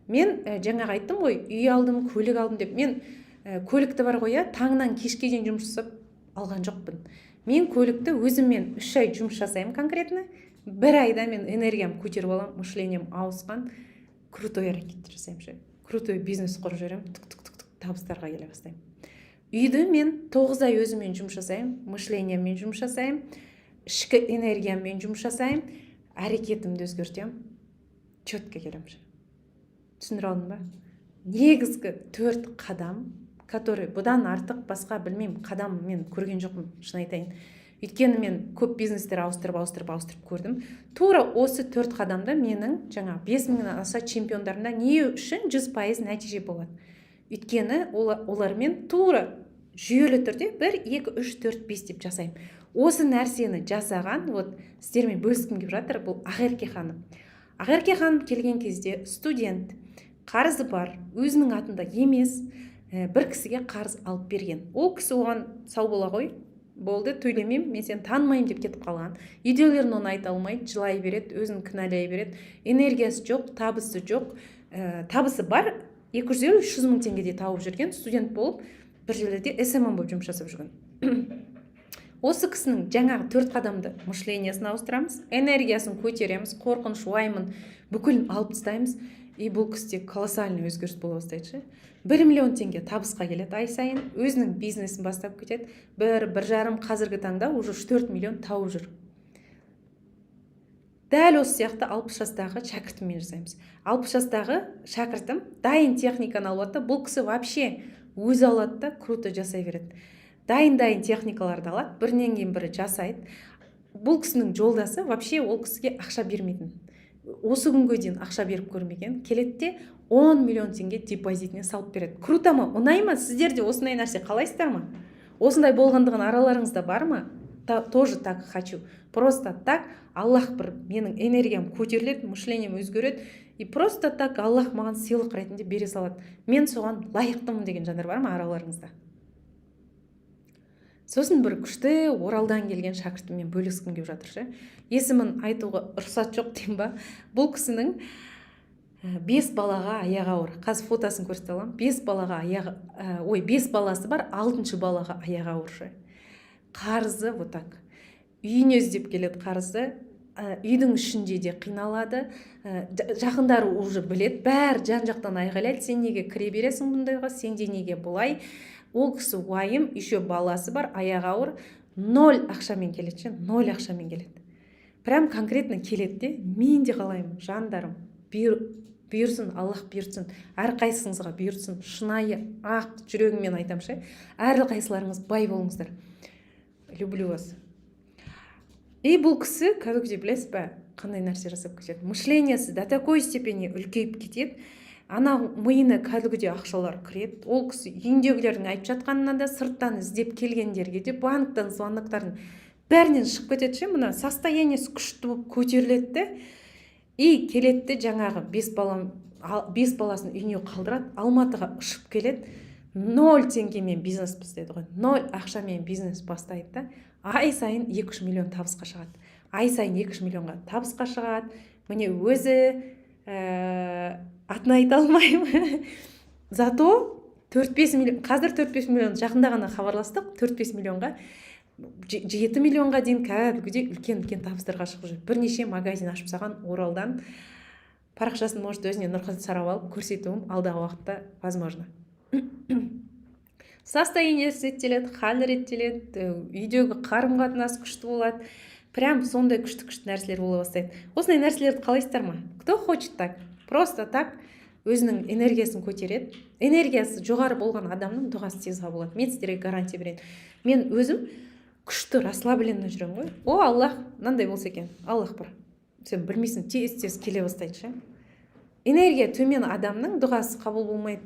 Мен жаңағы айттым ғой, үй алдым, көлік алдым деп. Мен көлікті бар ғой, таңнан кешке дейін жұмыс жасап алған жоқпын. Мен көлікті өзіммен 3 ай жұмыс жасаймын конкретно. 1 айда мен энергиям көтеріп алам, мышлением ауысқан, крутой әрекеттер жасаймын. Крутой бизнес құрып жүремін, табыстарға келе бастаймын. Үйді мен 9 ай өзіммен жұмыс жасаймын, мышлениеммен жұмыс жасаймын, ішкі энергияммен жұмыс жасаймын, әрекетімді өзгертемін, четко келемін. Түсіндіре алдым ба? Негізгі 4 қадам, который бұдан артық басқа білмеймін, қадам мен көрген жоқпын, шын айтайын. Өйткені мен көп бизнестер ауыстырып көрдім. Тура осы 4 қадамда менің жаңа 5000-нен аса чемпиондарымда не үшін 100% нәтиже болады. Өйткені олармен тура жүйелі түрде 1, 2, 3, 4, 5 деп жасаймын. Осы нәрсені жасаған, сіздермен бөліскім келіп жатыр, бұл Ақерке ханым. Ақерке ханым келген кезде студент, қарызы бар, өзінің атында емес, бір кісіге қарыз алып берген. Ол кісі оған сау бола ғой, болды, төлемеймін, мен сені танымаймын деп кетіп қалған. Үйдегілерін оны айта алмайды, жылай береді, өзін кінәлай береді. Энергиясы жоқ, табысы жоқ. Табысы бар, 250-300 мың теңгеде тауып жүрген, студент болып, бір жерлерде SMM болып жұмыс жасап жүрген. Осы кісінің жаңағы 4 қадамды мышлениясын ауыстырамыз, энергиясын көтереміз, қорқыныш, уайымын бүкілін алып тастаймыз, и бұл кісіде колоссальный өзгеріс бола бастайды. 1 миллион теңге табысқа келеді ай сайын, өзінің бизнесін бастап кетеді. 1-1,5 қазіргі таңда уже 4 миллион тауып жүр. Дәл осы сияқты 60 жастағы шәкіртіммен жасаймыз. 60 жастағы шәкіртім дайын техниканы алады, бұл кісі вообще өзі алады да круто жасай береді. дайын техникаларды алады, бірінен кейін бірі жасайды. Бұл кісінің жолдасы вообще ол кісіге ақша бермейтін. Осы күнге дейін ақша беріп көрмеген. Келеді де 10 миллион теңге депозитіне салып береді. Круто ма? Ұнай ма? Сіздер де осындай нәрсе қалайсыздар ма? Осындай болғандығын араларыңызда бар ма? Тоже так хочу. Просто так Аллах бір менің энергиям көтеріледі, мышлением өзгереді, и просто так Аллах маған сыйлық ретінде бере салады. Мен соған лайықтымын деген жандар бар ма араларыңызда? Сосын бір күшті Оралдан келген шәкіртіммен бөліскім келіп жатыр ше. Есімін айтуға рұқсат жоқ деймін ба? Бұл кісінің 5 балаға аяғы ауыр. Қазір фотосын көрсете аламын. 5 балаға аяғы 5 баласы бар, 6-шы балаға аяғы ауыр ше. Қарызы вот так. Үйіне іздеп келеді қарызы. Үйдің ішінде де қиналады. Жақындары уже білет, бәрі жан-жақтан айғайлайды. Сен неге кіре бересің бұндайға? Сенде неге бұлай? Ол кісі уайым, еще баласы бар, аяғы ауыр, 0 ақшамен келеді, 0 ақшамен келеді. Прям конкретно келеді де, мен де қалаймын, жандарым, бұйырсын, Аллах бұйырсын, әрқайсыңызға бұйырсын, шынайы, ақ жүрегіммен айтам ше, әрқайсыларыңыз бай болыңыздар. Люблю вас. И бұл кісі, кәдімгідей білесіз бе, қандай нәрсе жасап кетеді. Мышлениесі до такой степени үлкейіп кетеді. Ана миына кәдімгідей ақшалар кіреді. Ол кісі үйіндегілердің айтып жатқанына да, сырттан іздеп келгендерге де, банктан звондықтардың бәрінен шығып кетеді ше. Мына состояниесі күшті болып көтеріледі. И келеді жаңағы 5 баласын үйіне қалдырады, Алматыға ұшып келеді. 0 теңгемен бизнес бастайды ғой. 0 ақшамен бизнес бастайды да. Ай сайын 2-3 миллион табысқа шығады. Ай сайын 2-3 миллионға табысқа шығады. Міне өзі атын айта алмаймын. Зато 4-5 миллион, қазір 4-5 миллион жақында ғана хабарластық, 4-5 миллионға 7 миллионға дейін кәдімгідей үлкен табыстарға шығып жүр. Бірнеше магазин ашып саған Оралдан. Парақшасын может өзіне Нұрқызы сарап алып көрсетуім алдағы уақытта возможно. Состояние реттеледі, хал реттеледі, үйдегі қарым-қатынас күшті болады. Прям сондай күшті нәрселер бола бастайды. Осындай нәрселерді қалайсыздар ма? Кто хочет так? Просто так өзінің энергиясын көтереді. Энергиясы жоғары болған адамның дұғасы тез болады. Мен сіздерге гарантия берейін. Мен өзім күшті расслабленно жүремін ғой. О, Аллах, мынандай болса екен. Аллах бар. Сен білмейсің, тез келе бастайды ше. Энергия төмен адамның дұғасы қабыл болмайды.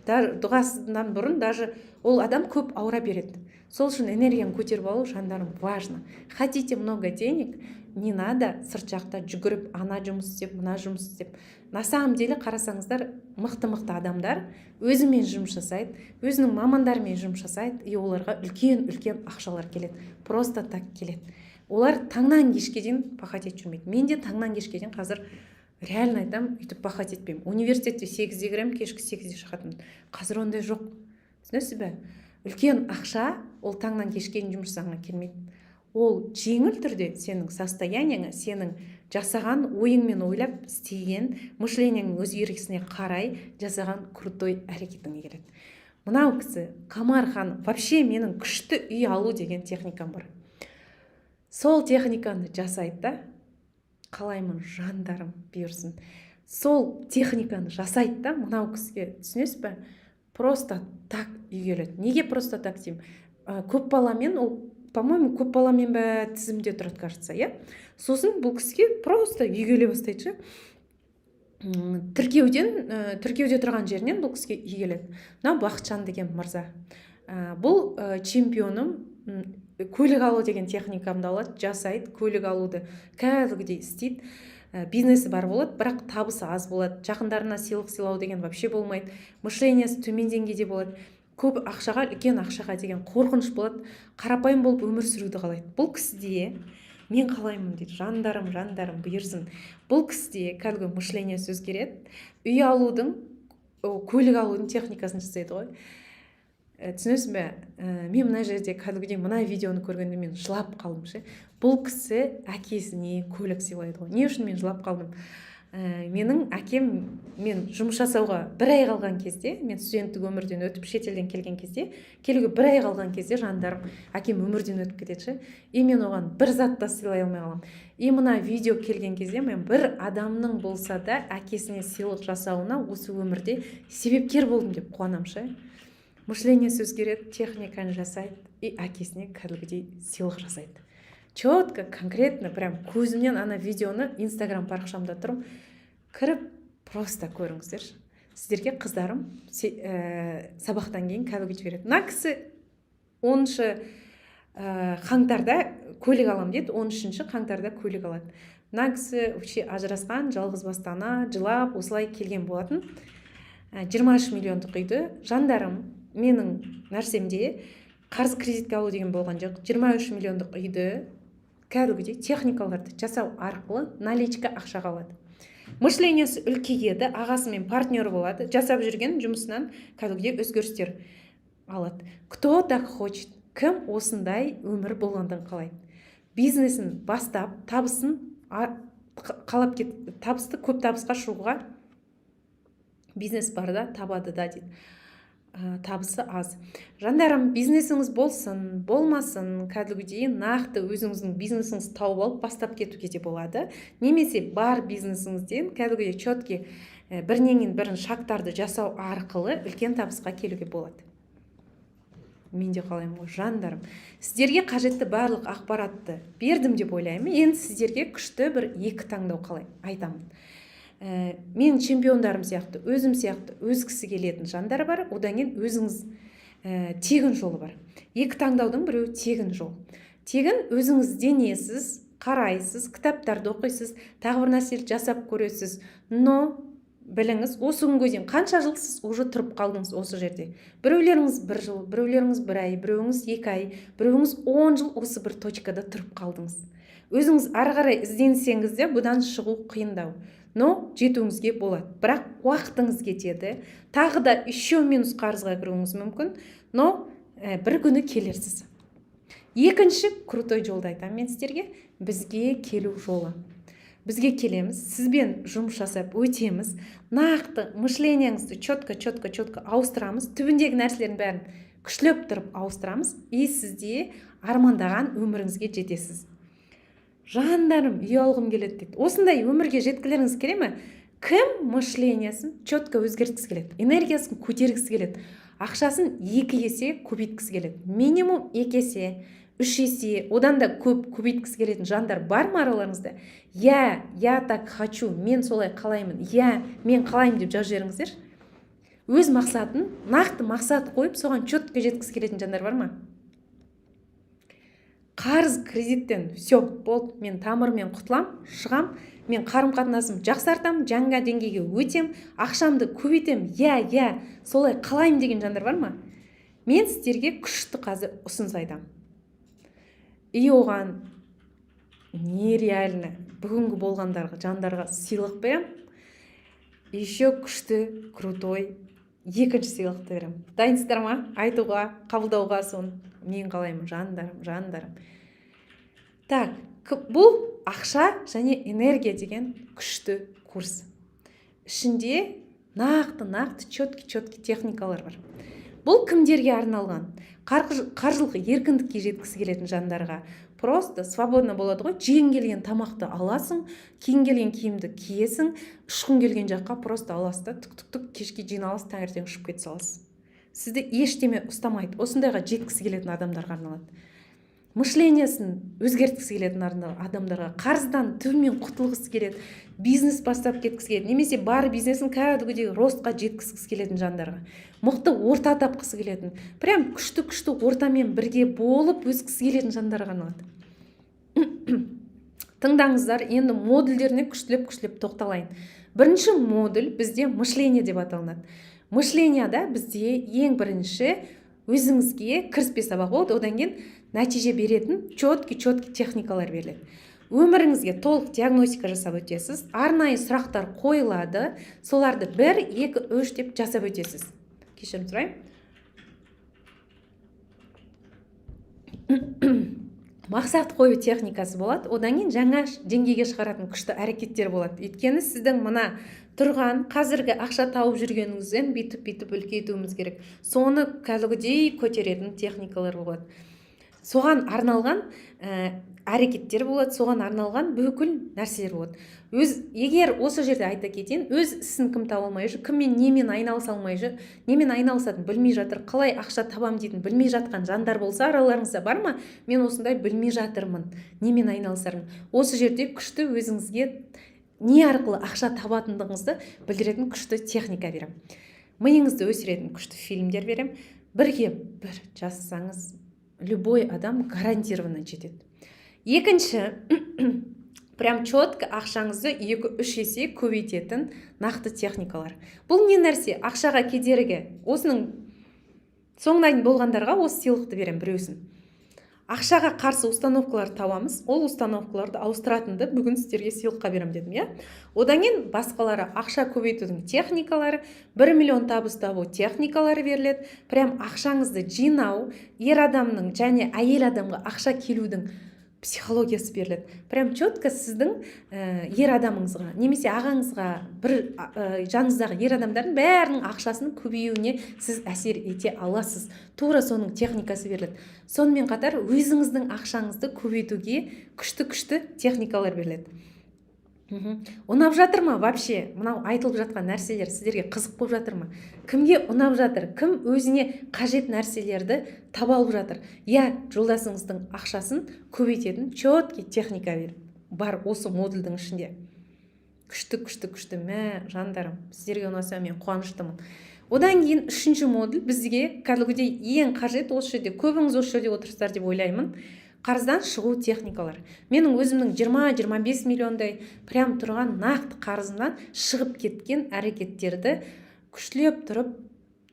Дұғасынан бұрын даже ол адам көп ауыра береді. Сол үшін энергияны көтеріп алу, жандарым, важно. Хотите много денег, не надо сырт жақта жүгіріп, ана жұмыс істеп, мына жұмыс істеп. На самом деле қарасаңыздар, мықты адамдар өзімен жұмыс жасайды, өзінің мамандарымен жұмыс жасайды, и оларға үлкен ақшалар келеді. Просто так келеді. Олар таңнан кешке дейін пахать етіп жүрмейді. Мен де таңнан кешке дейін қазір реально айтам, үйтіп пахать етпеймін. Университетте 8-де кіремін, кешкі 8-де шығатынмын. Қазір ондай жоқ. Түсінесіз бе? Үлкен ақша ол таңнан кешке дейін жұмыс жасағанға келмейді. Ол жеңіл түрде сенің состоянияңа, сенің жасаған ойыңмен ойлап істеген, мышленияңның өзгерісіне қарай жасаған крутой әрекетіңе келеді. Мынау кісі Камархан, вообще менің күшті үй алу деген техникам бар. Сол техниканы жасайды да, қалаймын, жандарым бұйырсын. Сол техниканы жасайды да, мынау кісіге, түсінесіз бе? Просто так үй келеді. Неге просто так деймін? Көп баламен, ол, по-моему, көп баламен бе тізімде тұрады, кажется, иә? Сосын бұл кісіге просто үй келе бастайды. Тіркеуде тұрған жерінен бұл кісіге үй келеді. Мына Бақытжан деген мырза. Бұл чемпионым, көлік алу деген техникамды алады, жасайды, көлік алуды кәдімгідей істейді. Бизнесі бар болады, бірақ табысы аз болады. Жақындарына сыйлық сыйлау деген вообще болмайды. Мышлениесі төмен деңгейде болады. Көп ақшаға, үлкен ақшаға деген қорқыныш болады. Қарапайым болып өмір сүруді қалайды. Бұл кісіде мен қалаймын дейді, жандарым бұйырсын. Бұл кісіде кәдімгі мышлениесі өзгереді. Үй алудың, көлік алудың техникасын жасайды ғой. Түсінесіз бе? Мен мына жерде кәдімгідей мына видеоны көргенде мен жылап қалдым ше. Бұл кісі әкесіне көлік сыйлайды ғой. Не үшін мен жылап қалдым? Менің әкем, мен жұмыс жасауға 1 ай қалған кезде, мен студенттік өмірден өтіп шетелден келген кезде, келуге 1 ай қалған кезде жандарым, әкем өмірден өтіп кетеді ше. И мен оған бір зат та сыйлай алмай қалам. И мына видео келген кезде мен бір адамның болса да әкесіне сыйлық жасауына осы өмірде себепкер болдым деп қуанам ше. мышлениясы өзгереді, техниканы жасайды и әкесіне кәдімгідей сыйлық жасайды. Четко, конкретно, прям көзімнен ана видеоны инстаграм парақшамда тұрым, кіріп просто көріңіздерші. Сіздерге қыздарым сабақтан кейін кәдімгі жібереді. Мына кісі 10-шы қаңтарда көлік алам деді, 13-ші қаңтарда көлік алады. Мына кісі вообще ажырасқан, жалғыз бастана, жылап, осылай келген болатын. 23 миллиондық үйді. Жандарым, менің нәрсемде қарыз кредитке алу деген болған жоқ. 23 миллиондық үйді кәдімгідей техникаларды жасау арқылы наличка ақшаға алады. Мышлениясы үлкейеді, ағасымен партнер болады, жасап жүрген жұмысынан кәдімгідей өзгерістер алады. Кто так хочет? Кім осындай өмір болғандан қалайды? Бизнесін бастап, табысын қалап кетті, табысты көп табысқа шығуға бизнес бар да, табады да дейді. Табысы аз. Жандарым, бизнесіңіз болсын, болмасын, кәдімгідей нақты өзіңіздің бизнесіңізді тауып алып бастап кетуге де болады. Немесе бар бизнесіңізден кәдімгідей четкі бірінен бірін шагтарды жасау арқылы үлкен табысқа келуге болады. Мен де қалаймын ғой, жандарым. Сіздерге қажетті барлық ақпаратты бердім деп ойлаймын. Енді сіздерге күшті бір екі таңдау қалаймын, айтамын. Мен чемпиондарым сияқты, өзім сияқты өзгісі келетін жандар бар, одан кейін өзіңіз тегін жолы бар. Екі таңдаудың біреуі тегін жол. Тегін өзіңіз денесіз, қарайсыз, кітаптарды оқисыз, тағы бір нәрселерді жасап көресіз. Но біліңіз, осы күнге дейін қанша жыл сіз уже тұрып қалдыңыз осы жерде. Біреулеріңіз 1 жыл, біреулеріңіз 1 ай, біреуіңіз 2 ай, біреуіңіз 10 жыл осы бір точкада тұрып қалдыңыз. Өзіңіз ары қарай ізденсеңіз де бұдан шығу қиындау. Но жетуіңізге болады. Бірақ уақытыңыз кетеді. Тағы да еще минус қарызға кіруіңіз мүмкін. Но бір күні келерсіз. Екінші крутой жолды айтамын мен сіздерге. Бізге келу жолы. Бізге келеміз, сізбен жұмыс жасап өтеміз, нақты мышленияңызды четко ауыстырамыз, түбіндегі нәрселердің бәрін күшлеп тұрып ауыстырамыз, и сізде армандаған өміріңізге жетесіз. Жандарым, үй алғым келеді дейді. Осындай өмірге жеткілеріңіз келе ме? Кім мышлениясын четко өзгерткісі келеді, энергиясын көтергісі келеді, ақшасын 2 есе көбейткісі келеді, минимум 2 есе, 3 есе, одан да көбейткісі келетін жандар бар ма араларыңызда? Я так хочу, мен солай қалаймын, мен қалаймын деп жазып жіберіңіздер. Өз мақсатын, нақты мақсат қойып, соған четко жеткісі келетін жандар бар ма? Қарыз кредиттен все болды, мен тамырмен құтылам, шығам, мен қарым-қатынасым жақсартам, жаңа деңгейге өтем, ақшамды көбейтем, солай қалаймын деген жандар бар ма? Мен сіздерге күшті қазір ұсыныс айтамын. И оған нереально бүгінгі болғандарға жандарға сыйлық берем. Еще күшті, крутой екінші сыйлықты берем. Дайынсыздар ма? Айтуға, қабылдауға соны мен қалаймын, жандарым. Так, бұл ақша және энергия деген күшті курс. Ішінде нақты четкі техникалар бар. Бұл кімдерге арналған? Қаржылық еркіндікке жеткісі келетін жандарға. Просто свободно болады ғой, жеген келген тамақты аласың, киін келген киімді киесің, ұшқын келген жаққа просто аласыз да, түк кешке жиналасыз, таңертең ұшып кете саласыз. Сізді ештеме ұстамайды. Осындайға жеткісі келетін адамдарға арналады. Мышлениясын өзгерткісі келетін адамдарға, қарыздан түбімен құтылғысы келеді, бизнес бастап кеткісі келеді, немесе бар бизнесін кәдімгідей ростқа жеткісі келетін жандарға, мықты орта тапқысы келетін, прям күшті ортамен бірге болып өскісі келетін жандарға арналады. Тыңдаңыздар, енді модульдеріне күштілеп тоқталайын. Бірінші модуль бізде мышление деп аталынады. Мышленияда бізде ең бірінші өзіңізге кіріспе сабақ болды, одан кейін нәтиже беретін четкі техникалар беріледі. Өміріңізге толық диагностика жасап өтесіз, арнайы сұрақтар қойылады, соларды 1, 2, 3 деп жасап өтесіз. Кешірім сұрайын. Мақсат қою техникасы болады, одан кейін жаңа деңгейге шығаратын күшті әрекеттер болады. Өйткені сіздің мына тұрған қазіргі ақша тауып жүргеніңізден бүйтіп үлкейтуіміз керек. Соны кәдімгідей көтеретін техникалар болады. соған арналған әрекеттер болады, соған арналған бүкіл нәрселер болады. Егер осы жерде айта кетейін, өз ісін кім таба алмай жүр, кіммен немен айналыса алмай жүр, немен айналысатынын білмей жатыр, қалай ақша табам дейтін білмей жатқан жандар болса, араларыңызда бар ма? Мен осындай білмей жатырмын, немен айналысармын. Осы жерде күшті өзіңізге не арқылы ақша табатындығыңызды білдіретін күшті техника берем. Миыңызды өсіретін күшті фильмдер берем. Бірге бір жазсаңыз, любой адам гарантированно жетеді. Екінші, прям четко ақшаңызды 2-3 есе көбейтетін нақты техникалар. Бұл не нәрсе? Ақшаға кедергі. Осының соңына дейін болғандарға осы сыйлықты берем біреусін. Ақшаға қарсы установкалар табамыз. Ол установкаларды ауыстыратынды бүгін сіздерге сыйлыққа берем дедім, я? Одан кейін басқалары ақша көбейтудің техникалары, 1 миллион табыс табу техникалары беріледі. Прям ақшаңызды жинау, ер адамның және әйел адамға ақша келудің психологиясы беріледі. Прям четко сіздің ер адамыңызға, немесе ағаңызға, бір жаныңыздағы ер адамдардың бәрінің ақшасының көбеюіне сіз әсер ете аласыз. Тура соның техникасы беріледі. Сонымен қатар өзіңіздің ақшаңызды көбейтуге күшті техникалар беріледі. Ұнап жатыр ма вообще? Мынау айтылып жатқан нәрселер сіздерге қызық болып жатыр ма? Кімге ұнап жатыр? Кім өзіне қажет нәрселерді таба алып жатыр? Жолдасыңыздың ақшасын көбейтетін четкий техника бар осы модульдің ішінде. Күшті. Мә, жандарым, сіздерге ұнаса мен қуаныштымын. Одан кейін 3-ші модуль бізге кәдімгідей ең қажет осы жерде, көбіңіз осы жерде отырсыздар деп ойлаймын. Қарыздан шығу техникалар. Менің өзімнің 20-25 миллиондай прям тұрған нақты қарызымнан шығып кеткен әрекеттерді күштілеп тұрып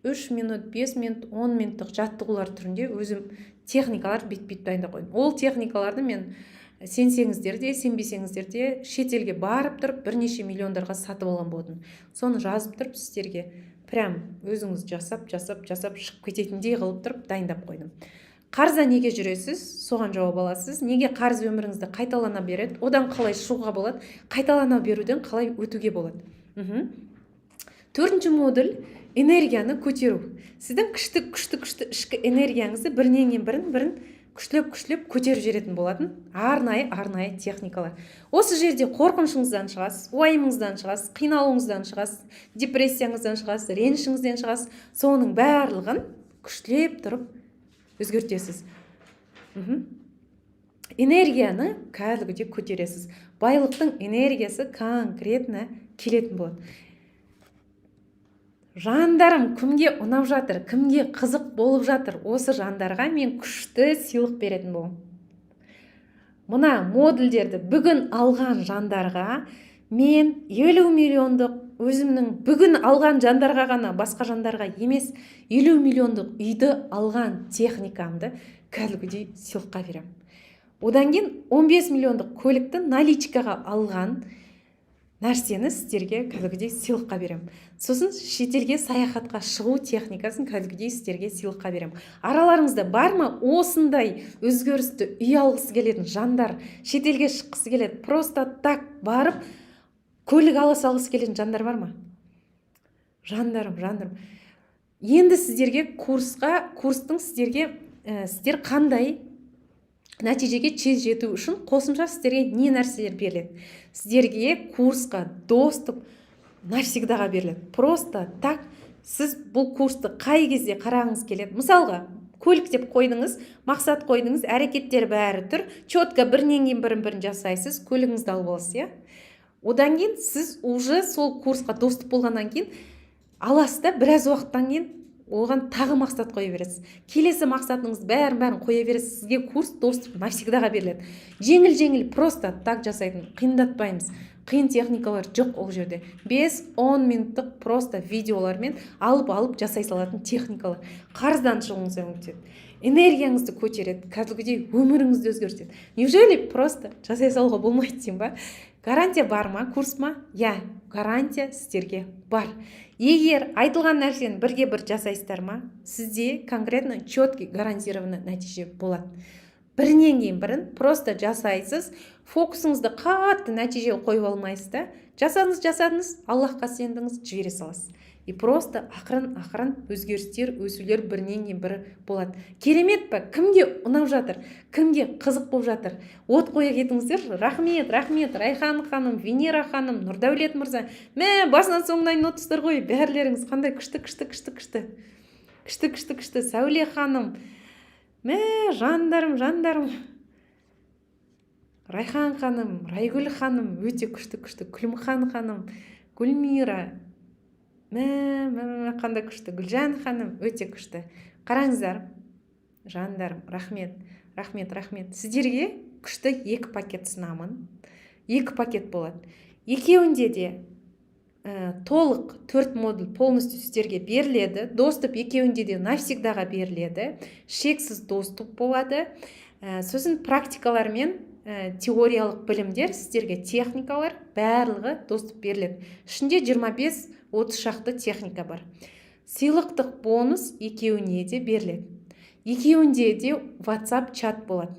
3 минут, 5 минут, 10 минуттық жаттығулар түрінде өзім техникалар бет-бет дайындап қойдым. Ол техникаларды мен сенсеңіздер де, сенбесеңіздер де шетелге барып тұрып бірнеше миллиондарға сатып алған болдым. Соны жазып тұрып сіздерге прям өзіңіз жасап шығып кететіндей қылып тұрып дайындап қойдым. Қарызда неге жүресіз? Соған жауап аласыз. Неге қарыз өміріңізді қайталана береді? Одан қалай шығуға болады? Қайталана беруден қалай өтуге болады? 4-ші модуль энергияны көтеру. Сіздің күшті ішкі энергияңызды бірінен бірін күштілеп көтеріп жіберетін болатын арнайы техникалар. Осы жерде қорқынышыңыздан шығасыз, уайымыңыздан шығасыз, қиналуыңыздан шығасыз, депрессияңыздан шығасыз, ренішіңізден шығасыз. Соның барлығын күштілеп тұрып өзгертесіз. Энергияны кәдімгідей көтересіз. Байлықтың энергиясы конкретно келетін болады. Жандарым, кімге ұнап жатыр, кімге қызық болып жатыр, осы жандарға мен күшті сыйлық беретін болам. Мына модульдерді бүгін алған жандарға мен 50 миллиондық өзімнің бүгін алған жандарға ғана, басқа жандарға емес, 50 миллиондық үйді алған техникамды кәдімгідей сыйлыққа берем. Одан кейін 15 миллиондық көлікті наличкаға алған нәрсені сіздерге кәдімгідей сыйлыққа берем. Сосын шетелге саяхатқа шығу техникасын кәдімгідей сіздерге сыйлыққа берем. Араларыңызда бар ма осындай өзгерісті үй алғысы келетін жандар, шетелге шыққысы келеді, просто так барып көлік ала салғысы келетін жандар бар ма? Жандарым. Енді сіздерге курстың сіздер қандай нәтижеге тез жету үшін қосымша сіздерге не нәрселер беріледі? Сіздерге курсқа доступ навсегдаға беріледі. Просто так сіз бұл курсты қай кезде қарағыңыз келеді? Мысалға, көлік деп қойдыңыз, мақсат қойдыңыз, әрекеттер бәрі тұр, четко бірінен кейін бірін жасайсыз, көлігіңізді алып аласыз, я? Одан кейін сіз уже сол курсқа доступ болғаннан кейін аласыз да, біраз уақыттан кейін оған тағы мақсат қоя бересіз. Келесі мақсатыңыз бәрін қоя бересіз. Сізге курс доступ навсегдаға беріледі. Жеңіл просто так жасайтын, қиындатпаймыз. Қиын техникалар жоқ ол жерде. 5-10 минуттық просто видеолармен алып жасай салатын техникалар. Қарыздан шығуыңызға көмектеседі. Энергияңызды көтереді, кәдімгідей өміріңізді өзгертеді. Неужели просто жасай салуға болмайды деймін ба? Гарантия бар ма, курс ма? Гарантия сіздерге бар. Егер айтылған нәрсені бірге бір жасайсыздар ма, сізде конкретно четкий гарантированный нәтиже болады. Бірінен кейін бірін просто жасайсыз, фокусыңызды қатты нәтиже қойып алмайсыз да, жасадыңыз, Аллахқа сендіңіз, жібере саласыз. и просто ақырын өзгерістер, өсулер бірінен кейін бірі болады. Керемет па? Кімге ұнап жатыр? Кімге қызық болып жатыр? От қоя кетіңіздер. Рахмет, Райхан ханым, Венера ханым, Нұрдәулет мырза. Мә, басынан соңына дейін отырсыздар ғой. Бәрлеріңіз қандай күшті. Сәуле ханым. Мә, жандарым. Райхан ханым, Райгүл ханым, өте күшті. Күлімхан ханым, Гүлмира. Мә, қандай күшті. Гүлжан ханым, өте күшті. Қараңыздар, жандарым, рахмет. Сіздерге күшті 2 пакет сынамын. 2 пакет болады. Екеуінде де толық 4 модуль полностью сіздерге беріледі. Доступ екеуінде де навсегдаға беріледі. Шексіз доступ болады. Сосын практикалар мен теориялық білімдер, сіздерге техникалар барлығы доступ беріледі. Ішінде 25-30 шақты техника бар. Сыйлықтық бонус екеуіне де беріледі. Екеуінде де WhatsApp чат болады.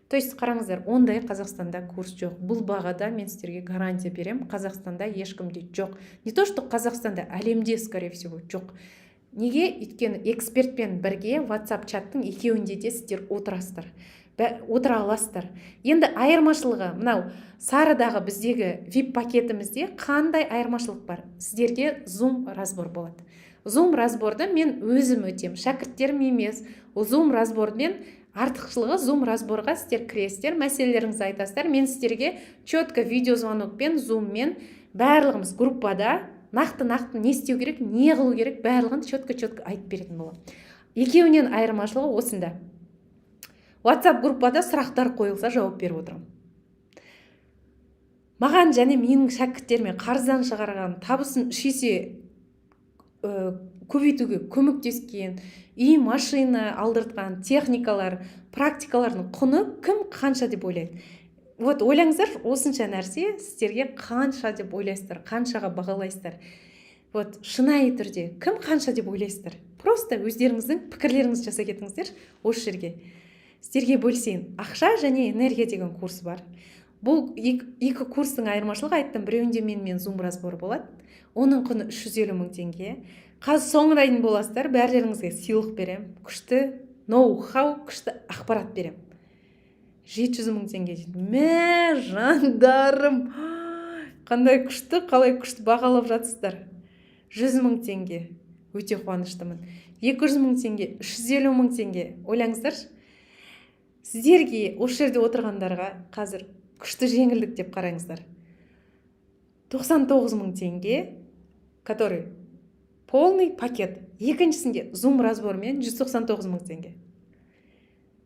То есть қараңыздар, ондай Қазақстанда курс жоқ. Бұл бағада мен сіздерге гарантия берем, Қазақстанда ешкімде жоқ. Не то, что Қазақстанда, әлемде, скорее всего, жоқ. Неге? Өйткені экспертпен бірге WhatsApp чаттың екеуінде де сіздер отыра аласыздар. Енді айырмашылығы, мынау сарыдағы біздегі VIP пакетімізде қандай айырмашылық бар? Сіздерге Zoom разбор болады. Zoom разборды мен өзім өтем, шәкірттерім емес. Zoom разбормен артықшылығы, Zoom разборға сіздер кіресіздер, мәселелеріңізді айтасыздар. Мен сіздерге четко видеозвонокпен, Zoomмен барлығымыз группада нақты не істеу керек, не қылу керек, барлығын четко айтып беретін боламын. Екеуінен айырмашылығы осында. WhatsApp группада сұрақтар қойылса жауап беріп отырамын. Маған және менің шәкірттеріме қарыздан шығарған, табысын 3 есе көбейтуге көмектескен, үй машина алдыртқан техникалар, практикалардың құны кім қанша деп ойлайды? Вот ойлаңыздар, осынша нәрсе сіздерге қанша деп ойлайсыздар, қаншаға бағалайсыздар. Вот шынайы түрде кім қанша деп ойлайсыздар? Просто өздеріңіздің пікірлеріңізді жасай кетіңіздер осы жерге. Сіздерге бөлсейін, ақша және энергия деген курс бар. Бұл екі курстың айырмашылығы, айттым, біреуінде мен Zoom разборы болады. Оның құны 350 мың теңге. Қазір соңына дейін боласыздар, бәрлеріңізге сыйлық берем, күшті ноу-хау, күшті ақпарат берем. 700 мың теңге дейді. Мә, жандарым, қандай күшті, қалай күшті бағалап жатсыздар. 100 мың теңге, өте қуаныштымын. 200 мың теңге, 350 мың теңге. Ойлаңыздар, сіздерге осы жерде отырғандарға қазір күшті жеңілдік деп қараңыздар. 99 мың теңге, который полный пакет. Екіншісінде Zoom разбормен 199 мың теңге.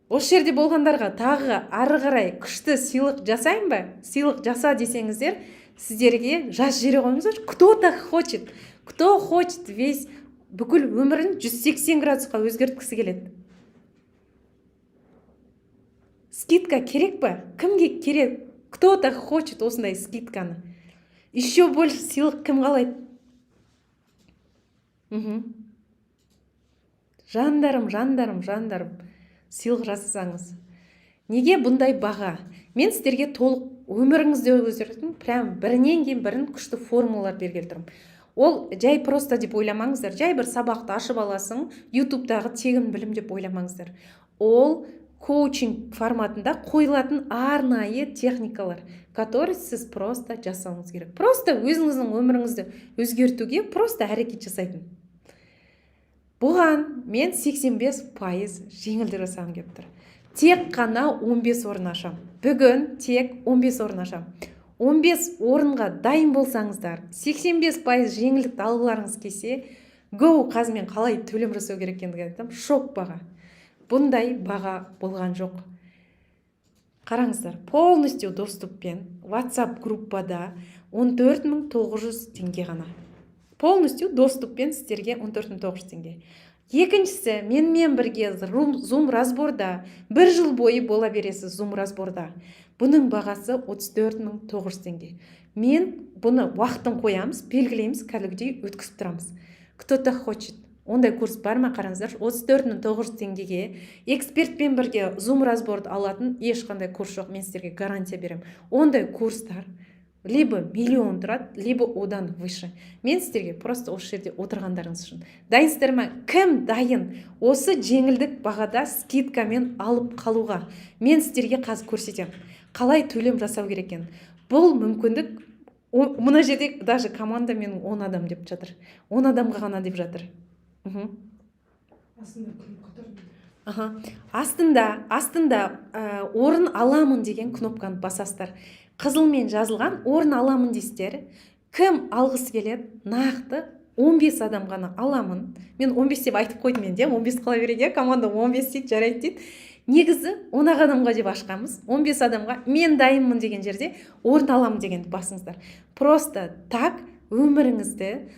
Осы жерде болғандарға тағы ары қарай күшті сыйлық жасайын ба? Сыйлық жаса десеңіздер, сіздерге жас жере қойыңыздар. Кто хочет весь бүкіл өмірін 180 градусқа өзгерткісі келеді. Скидка керек па? Кімге керек? Кто-то хочет осындай скидканы. Еще больше сыйлық кім қалайды? Жандарым. Сыйлық жасасаңыз. Неге бұндай баға? Мен сіздерге толық өміріңізді өзгертетін, прям бірінен кейін бірін күшті формулалар берген тұрмын. Ол жай просто деп ойламаңыздар. Жай бір сабақты ашып аласың, YouTube'дағы тегін білім деп ойламаңыздар. Ол коучинг форматында қойылатын арнайы техникалар, которые сіз просто жасауыңыз керек. Просто өзіңіздің өміріңізді өзгертуге просто әрекет жасайтын. Бұған мен 85% жеңілдік жасағым келіп тұр. Тек қана 15 орын ашам. Бүгін тек 15 орын ашам. 15 орынға дайын болсаңыздар, 85% жеңілдікті алғыларыңыз келсе, Go қазмен қалай төлем жасау керек екендігін айтам, шок баға. Бұндай баға болған жоқ. Қараңыздар, полностью доступпен WhatsApp группада 14.900 теңге ғана. Полностью доступпен сіздерге 14.900 теңге. Екіншісі, менімен бірге Zoom разборда 1 жыл бойы бола бересіз Zoom разборда. Бұның бағасы 34.900 теңге. Мен бұны уақытын қоямыз, белгілейміз, кәдімгідей өткізіп тұрамыз. Кто-то хочет. Ондай курс бар ма, қараңыздар? 34.900 теңгеге экспертпен бірге Zoom разборды алатын ешқандай курс жоқ, мен сіздерге гарантия берем. Ондай курстар либо миллион тұрады, либо одан выше. Мен сіздерге просто осы жерде отырғандарыңыз үшін дайынсыздар ма? Кім дайын осы жеңілдік бағада скидкамен алып қалуға? Мен сіздерге қазір көрсетемін қалай төлем жасау керек екен. Бұл мүмкіндік мына жерде даже команда менің 10 адам деп жатыр. 10 адамға ғана деп жатыр. Астында орын аламын деген кнопканы басасыздар. Қызылмен жазылған орын аламын дейсіздер. Кім алғысы келеді? Нақты 15 адам ғана аламын. Мен 15 деп айтып қойдым енді, 15 қала береді, команда 15 дейді, жарайды дейді. Негізі 10 адамға деп ашқанбыз. 15 адамға мен дайынмын деген жерде орын аламын дегенді басыңыздар. Просто так өміріңізді,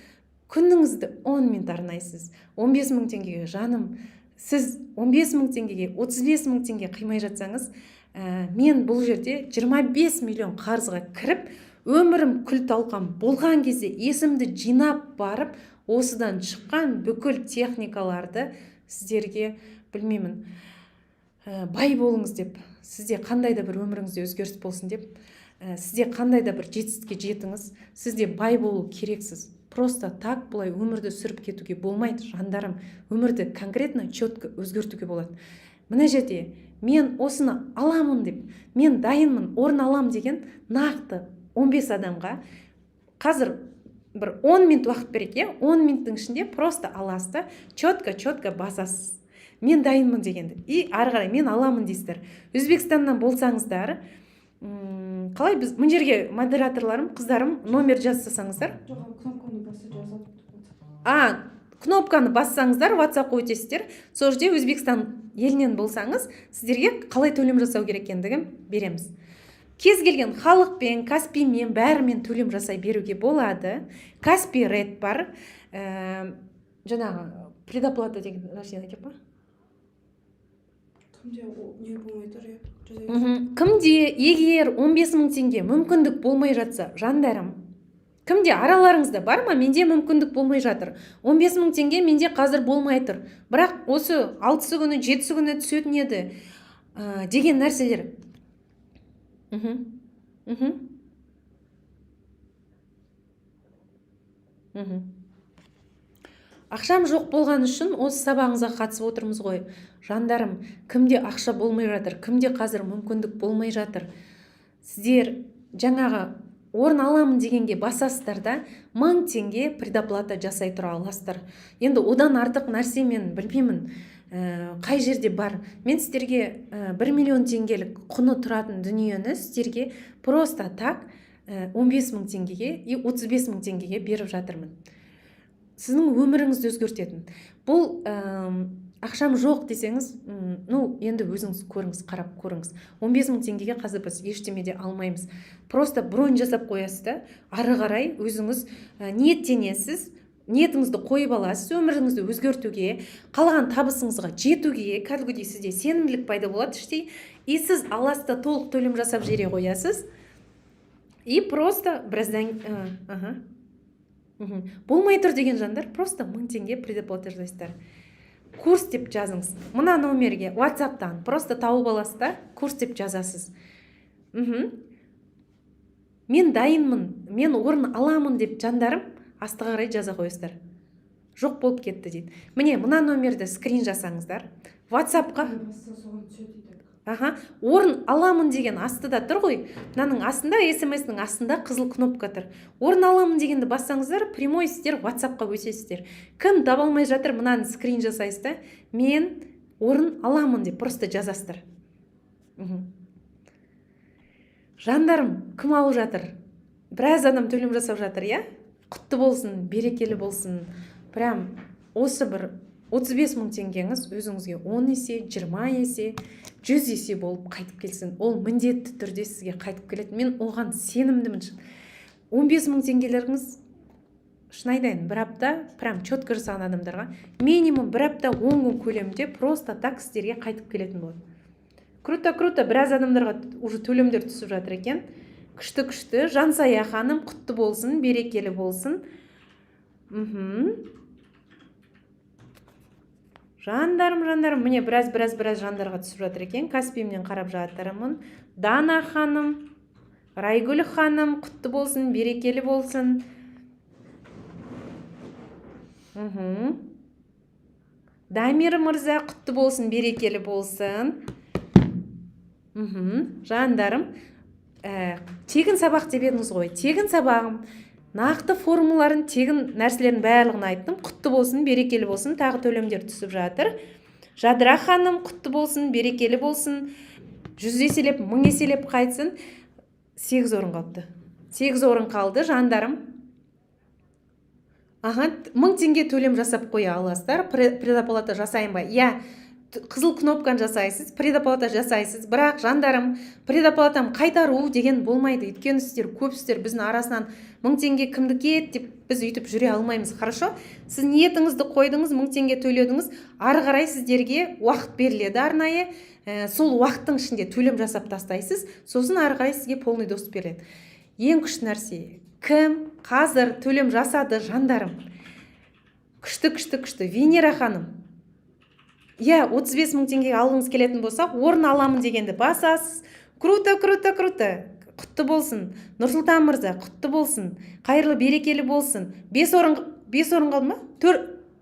күніңізді 10 минут арнайсыз. 15 мың теңгеге жаным, сіз 15 мың теңгеге 35 мың теңге қимай жатсаңыз, мен бұл жерде 25 миллион қарызға кіріп, өмірім күл талқан болған кезде есімді жинап барып, осыдан шыққан бүкіл техникаларды сіздерге, білмеймін, бай болыңыз деп, сізде қандай да бір өміріңізде өзгеріс болсын деп, сізде қандай да бір жетістікке жетіңіз, сізде бай болу керексіз. Просто так бұлай өмірді сүріп кетуге болмайды, жандарым. Өмірді конкретно, четко өзгертуге болады. Мына жерде мен осыны аламын деп, мен дайынмын, орын алам деген нақты 15 адамға қазір бір 10 минут уақыт береке, 10 минуттың ішінде просто аласыз, четко басасыз. Мен дайынмын дегенді. И ары қарай мен аламын дейсіздер. Өзбекстаннан болсаңыздар, қалай біз мына жерге модераторларым, қыздарым номер жазсаңыздар. Кнопканы бассаңыздар, WhatsApp-қа өтесіздер. Сол жерде Өзбекстан елінен болсаңыз, сіздерге қалай төлем жасау керек екендігін береміз. Кез келген халықпен, Каспимен, бәрімен төлем жасай беруге болады. Каспи Ред бар. Жаңағы предоплата деген нәрсені айтып па? Кімде егер 15 мың теңге мүмкіндік болмай жатса, жандарым, кімде араларыңызда бар ма? Менде мүмкіндік болмай жатыр. 15 мың теңге менде қазір болмай тұр. Бірақ осы 6-сы күні, 7-сі күні түсетін еді деген нәрселер. Ақшам жоқ болған үшін осы сабағыңызға қатысып отырмыз ғой. Жандарым, кімде ақша болмай жатыр, кімде қазір мүмкіндік болмай жатыр. Сіздер жаңағы орын аламын дегенге басасыздар да, 1000 теңге предоплата жасай тұра аласыздар. Енді одан артық нәрсе мен білмеймін, қай жерде бар. Мен сіздерге 1 миллион теңгелік құны тұратын дүниені сіздерге просто так 15 мың теңгеге и 35 мың теңгеге беріп жатырмын. Сіздің өміріңізді өзгертетін. Бұл ақшам жоқ десеңіз, енді өзіңіз көріңіз, қарап көріңіз. 15 мың теңгеге қазір біз ештемеде алмаймыз. Просто бронь жасап қоясыз да, ары қарай өзіңіз ниеттенесіз, ниетіңізді қойып аласыз, өміріңізді өзгертуге, қалған табысыңызға жетуге, кәдімгідей сізде сенімділік пайда болады іштей, и сіз аласта толық төлем жасап жере қоясыз, и просто біраздан болмай тұр деген жандар, просто 1000 теңге предоплата жасайсыздар. Курс деп жазыңыз. Мына номерге WhatsApp-тан просто тауып аласыз да, курс деп жазасыз. Мен дайынмын, мен орын аламын деп жандарым астыға қарай жаза қойыңыздар. Жоқ болып кетті дейді. Міне мына номерді скрин жасаңыздар. WhatsApp-қа орын аламын деген астыда тұр ғой. Мынаның астында, SMS-ның астында қызыл кнопка тұр. Орын аламын дегенді бассаңыздар, прямой сіздер WhatsApp-қа өтесіздер. Кім таба алмай жатыр, мынаны скрин жасайсыз да, мен орын аламын деп просто жазасыздар. Жандарым, кім алып жатыр? Біраз адам төлем жасап жатыр, я? Құтты болсын, берекелі болсын. Прям осы бір 35 мың теңгеңіз өзіңізге 10 есе, 20 есе, 100 есе болып қайтып келсін. Ол міндетті түрде сізге қайтып келеді. Мен оған сенімдімін. 15 мың теңгелеріңіз, шын айтайын, бір апта, прям четко жасаған адамдарға, минимум бір апта 10 күн көлемінде просто так сіздерге қайтып келетін болады. Круто, біраз адамдарға уже төлемдер түсіп жатыр екен. Күшті, Жансая ханым, құтты болсын, берекелі болсын. Жандарым, міне біраз жандарға түсіп жатыр екен. Каспиімнен қарап жатырмын. Дана ханым, Райгүл ханым, құтты болсын, берекелі болсын. Дамир мырза, құтты болсын, берекелі болсын. Жандарым, тегін сабақ деп едіңіз ғой. Тегін сабағым, нақты формуларын, тегін нәрселерін барлығын айттым. Құтты болсын, берекелі болсын. Тағы төлемдер түсіп жатыр. Жадыра ханым, құтты болсын, берекелі болсын. 100 еселеп, 1000 еселеп қайтсын. 8 орын қалды. 8 орын қалды, жандарым. 1000 теңге төлем жасап қоя аласыздар. Предоплата жасайын ба? Я, қызыл кнопканы жасайсыз, предоплата жасайсыз. Бірақ жандарым, предоплатам қайтару деген болмайды. Өйткені сіздер көпсіздер біздің арасынан 1000 теңге кімдікі деп біз үйтіп жүре алмаймыз. Хорошо? Сіз ниетіңізді қойдыңыз, 1000 теңге төледіңіз. Ары қарай сіздерге уақыт беріледі арнайы. Сол уақыттың ішінде төлем жасап тастайсыз. Сосын ары қарай сізге полный доступ беріледі. Ең күшті нәрсе. Кім қазір төлем жасады, жандарым? Күшті. Венера ханым. 35 000 теңге алғыңыз келетін болса, орын аламын дегенді басасыз. Круто. Құтты болсын. Нұрсұлтан мырза, құтты болсын. Қайырлы, берекелі болсын. 5 орын қалды ма?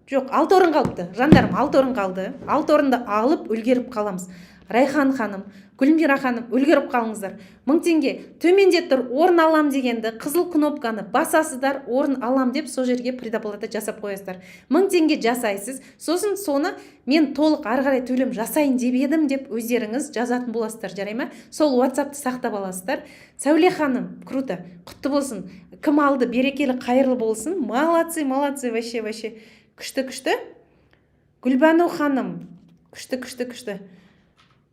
6 орын қалыпты. Жандарым, 6 орын қалды. 6 орынды алып үлгеріп қаламыз. Райхан ханым, Гүлмира ханым, үлгеріп қалыңыздар. 1000 теңге төменде тұр, орын алам дегенді, қызыл кнопканы басасыздар, орын алам деп сол жерге предоплата жасап қоясыздар. 1000 теңге жасайсыз, сосын соны мен толық ары қарай төлем жасайын деп едім деп өздеріңіз жазатын боласыздар, жарай ма? Сол WhatsAppты сақтап аласыздар. Сәуле ханым, круто, құтты болсын. Кім алды, берекелі, қайырлы болсын. Молодцы, вообще. Күшті. Гүлбану ханым, күшті.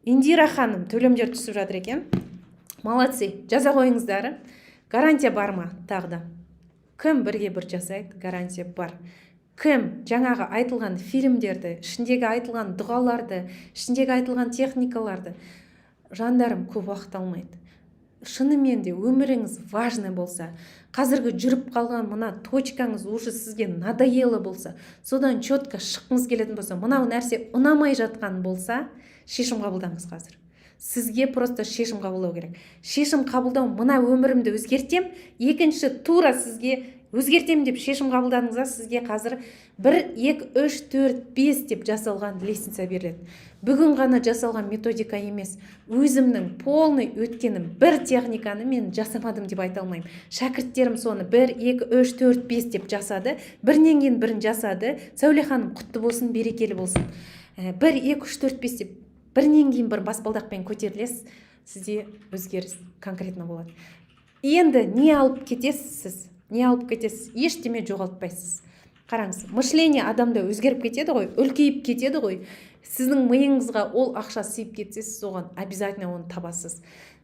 Индира ханым, төлемдер түсіп жатыр екен. Молодцы, жаза қойыңыздар. Гарантия бар ма? Тағда. Кім бірге бір жасайды? Гарантия бар. Кім жаңағы айтылған фильмдерді, ішіндегі айтылған дұғаларды, ішіндегі айтылған техникаларды, жандарым, көп уақыт алмайды. Шынымен де өміріңіз важный болса, қазіргі жүріп қалған мына точкаңыз уже сізге надоело болса, содан четко шыққыңыз келетін болса, мынау нәрсе ұнамай жатқан болса, шешім қабылдаңыз қазір. Сізге просто шешім қабылдау керек. Шешім қабылдау, мына өмірімді өзгертем, екінші тура сізге өзгертем деп шешім қабылдадыңызға, сізге қазір 1, 2, 3, 4, 5 деп жасалған лестница беріледі. Бүгін ғана жасалған методика емес. Өзімнің полный өткенім бір техниканы мен жасамадым деп айта алмаймын. Шәкірттерім соны 1, 2, 3, 4, 5 деп жасады. Бірінен кейін бірін жасады. Сәуле ханым, құтты болсын, берекелі болсын. 1, 2, 3, 4, 5 деп бірінен кейін бір баспалдақпен көтерілесіз, сізде өзгеріс конкретно болады. Енді не алып кетесіз сіз? Не алып кетесіз? Ештеме жоғалтпайсыз. Қараңыз, мышление адамда өзгеріп кетеді ғой, үлкейіп кетеді ғой. Сіздің миыңызға ол ақша сыйып кетсе, сіз оған обязательно оны табасыз.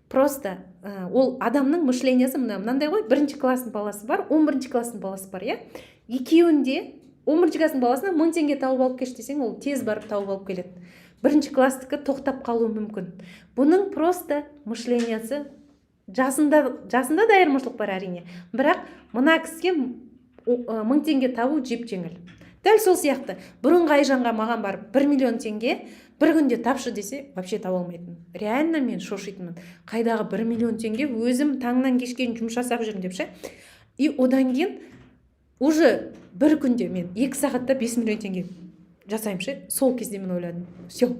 Просто ол адамның мышлениясы мынандай ғой, 1-ші класстың баласы бар, 11-ші класстың баласы бар, иә? Екеуінде 11-ші класстың баласына 1000 теңге тауып алып кеш десең, ол тез барып тауып алып келеді. 1-ші класстікі тоқтап қалуы мүмкін. Бұның просто мышлениясы жасында да айырмашылық бар әрине. Бірақ мына кісіге 1000 теңге табу жеп жеңіл. Дәл сол сияқты. Бұрынғы Айжанға маған барып 1 миллион теңге бір күнде тапшы десе, вообще таба алмайтын. Реально мен шошитынмын. Қайдағы 1 миллион теңге өзім таңнан кешке жұмыс жасап жүрмін деп ше. И одан кейін уже бір күнде мен 2 сағатта 5 миллион теңге жасаймын ше. Сол кезде мен ойладым. Все.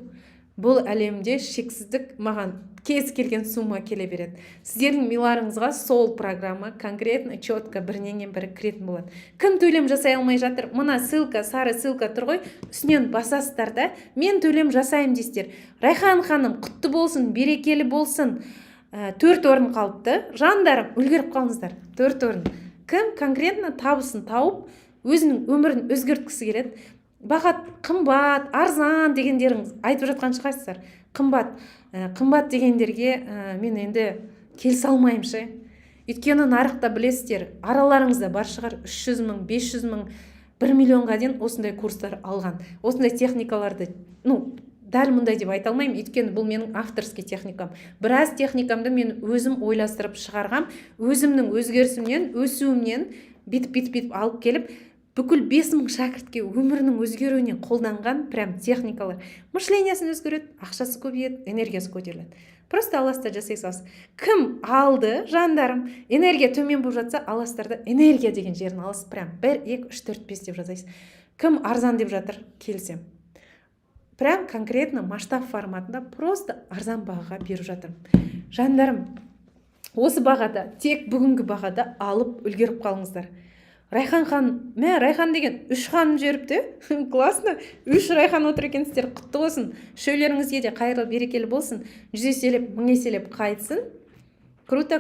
Бұл әлемде шексіздік маған кез келген сумма келе береді. Сіздердің миларыңызға сол программа конкретно, четко бірінен бірі кіретін болады. Кім төлем жасай алмай жатыр? Мына ссылка, сары ссылка тұр ғой, үстінен басасыздар да, мен төлем жасайым дейсіздер. Райхан ханым, құтты болсын, берекелі болсын. 4 орын қалыпты. Жандарым, үлгеріп қалыңыздар. 4 орын. Кім конкретно табысын тауып, өзінің өмірін өзгерткісі келеді? Бағат қымбат, арзан дегендеріңіз айтып жатқан шығарсыздар. Қымбат дегендерге мен енді келісе алмаймын ше. Өйткені нарықта білесіздер, араларыңызда бар шығар 300 000, 500 000, 1 миллионға дейін осындай курстар алған. Осындай техникаларды, дәл мұндай деп айта алмаймын, өйткені бұл менің авторский техникам. Біраз техникамды мен өзім ойластырып шығарғам, өзімнің өзгерісімнен, өсуімнен битіп алып келіп, бүкіл 5000 шәкіртке өмірінің өзгеруіне қолданған прям техникалар. Мышлениясын өзгереді, ақшасы көбейеді, энергиясы көтеріледі. Просто аласта жасай саласыз. Кім алды, жандарым, энергия төмен болып жатса, аластарда энергия деген жерін аласыз. Прям 1, 2, 3, 4, 5 деп жазайсыз. Кім арзан деп жатыр, келсем. Прям конкретно масштаб форматында просто арзан бағаға беріп жатырмын. Жандарым, осы бағада, тек бүгінгі бағада алып үлгеріп қалыңыздар. Райхан ханым, Райхан деген 3 ханым жүріпті. Классно. 3 Райхан отыр екенсіздер. Құтты болсын. Шөйлеріңізге де қайырлы берекелі болсын. 100 еселеп, 1000 еселеп қайтсын. Круто.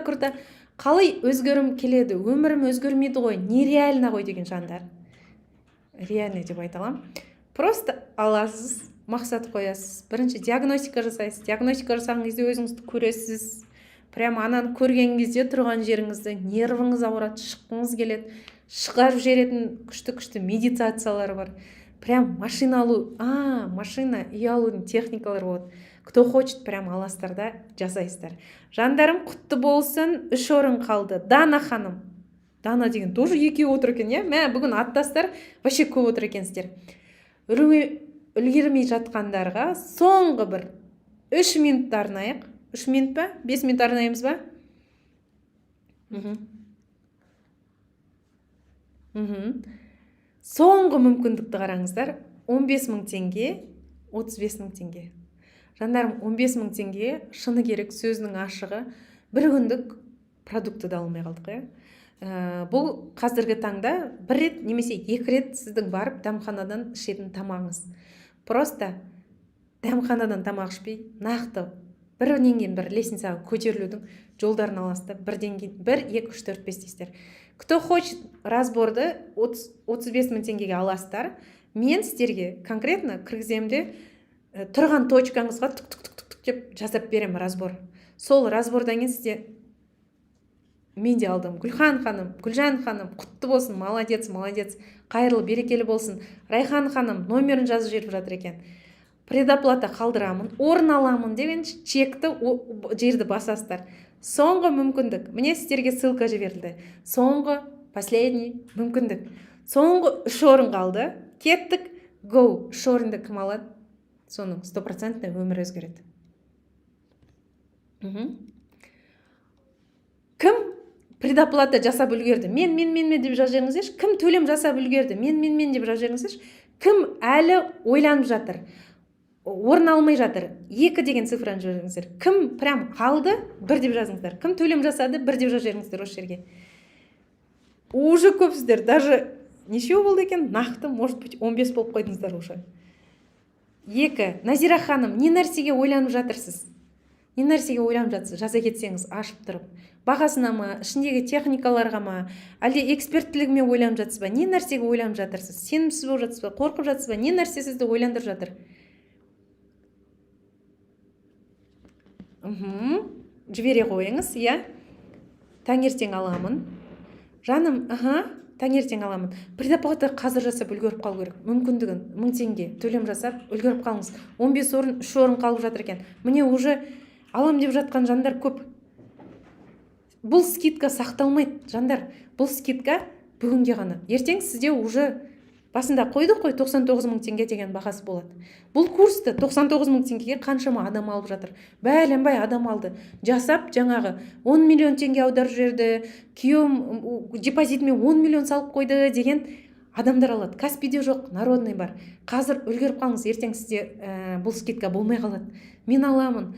Қалай өзгерім келеді? Өмірім өзгермейді ғой. Нереально ғой деген жандар. Реально деп айта аламын. Просто аласыз, мақсат қоясыз. Бірінші диагностика жасайсыз. Диагностика жасаған кезде өзіңізді көресіз. Прямо ананы көрген кезде тұрған жеріңізді, нервіңіз ауырады, шыққыңыз келеді. Шығарып жеретін күшті медитациялар бар. Прям машина алу, машина үй алудың техникалары болады. Кто хочет, прям аластарда жасайсыздар. Жандарым, құтты болсын. 3 орын қалды. Дана ханым. Дана деген тоже 2 отыр екен, иә? Бүгін аттастар вообще көп отыр екенсіздер. Үлгермей жатқандарға соңғы бір 3 минут арнайық. 3 минут па? 5 минут арнаймыз ба? Соңғы мүмкіндікті қараңыздар. 15.000 теңге, 35.000 теңге. Жандарым, 15.000 теңге шыны керек, сөзінің ашығы, бір күндік продукты да алмай қалдық. Бұл қазіргі таңда 1 рет немесе 2 рет сіздің барып дәмханадан ішетін тамағыңыз. Просто дәмханадан тамақ ішпей, нақты бірінен кейін бір лестницаға көтерілудің жолдарын аласыздар. 1, 2, 3, 4, 5 дейсіздер. Кто хочет разборды 35.000 теңгеге аласыздар. Мен сіздерге конкретно кіргіземде тұрған точкаңызға түк деп жасап берем разбор. Сол разбордан кейін сізде мен де алдым. Гүлхан ханым, Гүлжан ханым, құтты болсын, молодец. Қайырлы берекелі болсын. Райхан ханым номерін жазып жіберіп жатыр екен. Предоплата қалдырамын, орын аламын деген чекті жерді басасыздар. Соңғы мүмкіндік. Міне сіздерге ссылка жіберілді. Соңғы, последний мүмкіндік. Соңғы 3 орын қалды. Кеттік, go. 3 орынды кім алады? Соның 100% өмір өзгереді. Кім предоплата жасап үлгерді? Мен деп жазыңыздаршы. Кім төлем жасап үлгерді? Мен деп жазыңыздаршы. Кім әлі ойланып жатыр? Орын алмай жатыр? 2 деген цифраны жазыңыздар. Кім прям қалды? 1 деп жазыңыздар. Кім төлем жасады? 1 деп жазыңыздар осы жерге. Уже көпсіздер. Даже нешеу болды екен? Нақты, может быть, 15 болып қойдыңыздар уже. 2. Назира ханым, не нәрсеге ойланып жатырсыз? Не нәрсеге ойланып жатсыз? Жаза кетсеңіз, ашып тұрып. Бағасына ма, ішіндегі техникаларға ма, әлде эксперттілігіме ойланып жатсыз ба? Не нәрсеге ойланып жатырсыз? Сенімсіз болып жатсыз ба? Қорқып жатсыз ба? Не нәрсе сізді ойландырып жатыр? Жібере қойыңыз, иә? Таңертең аламын. Жаным, таңертең аламын. Предоплата қазір жасап үлгеріп қалу керек. Мүмкіндігін 1000 теңге төлем жасап үлгеріп қалыңыз. 15 орын, 3 орын қалып жатыр екен. Міне уже алам деп жатқан жандар көп. Бұл скидка сақталмайды, жандар. Бұл скидка бүгінге ғана. Ертең сізде уже басында қойдық қой 99.000 теңге деген бағасы болады. Бұл курсты 99.000 теңгеге қаншама адам алып жатыр. Бәленбай адам алды. Жасап жаңағы 10 миллион теңге аударып жіберді. Күйеуім депозитіме 10 миллион салып қойды деген адамдар алады. Каспиде жоқ, народный бар. Қазір үлгеріп қалыңыз, ертең сізде бұл скидка болмай қалады. Мен аламын.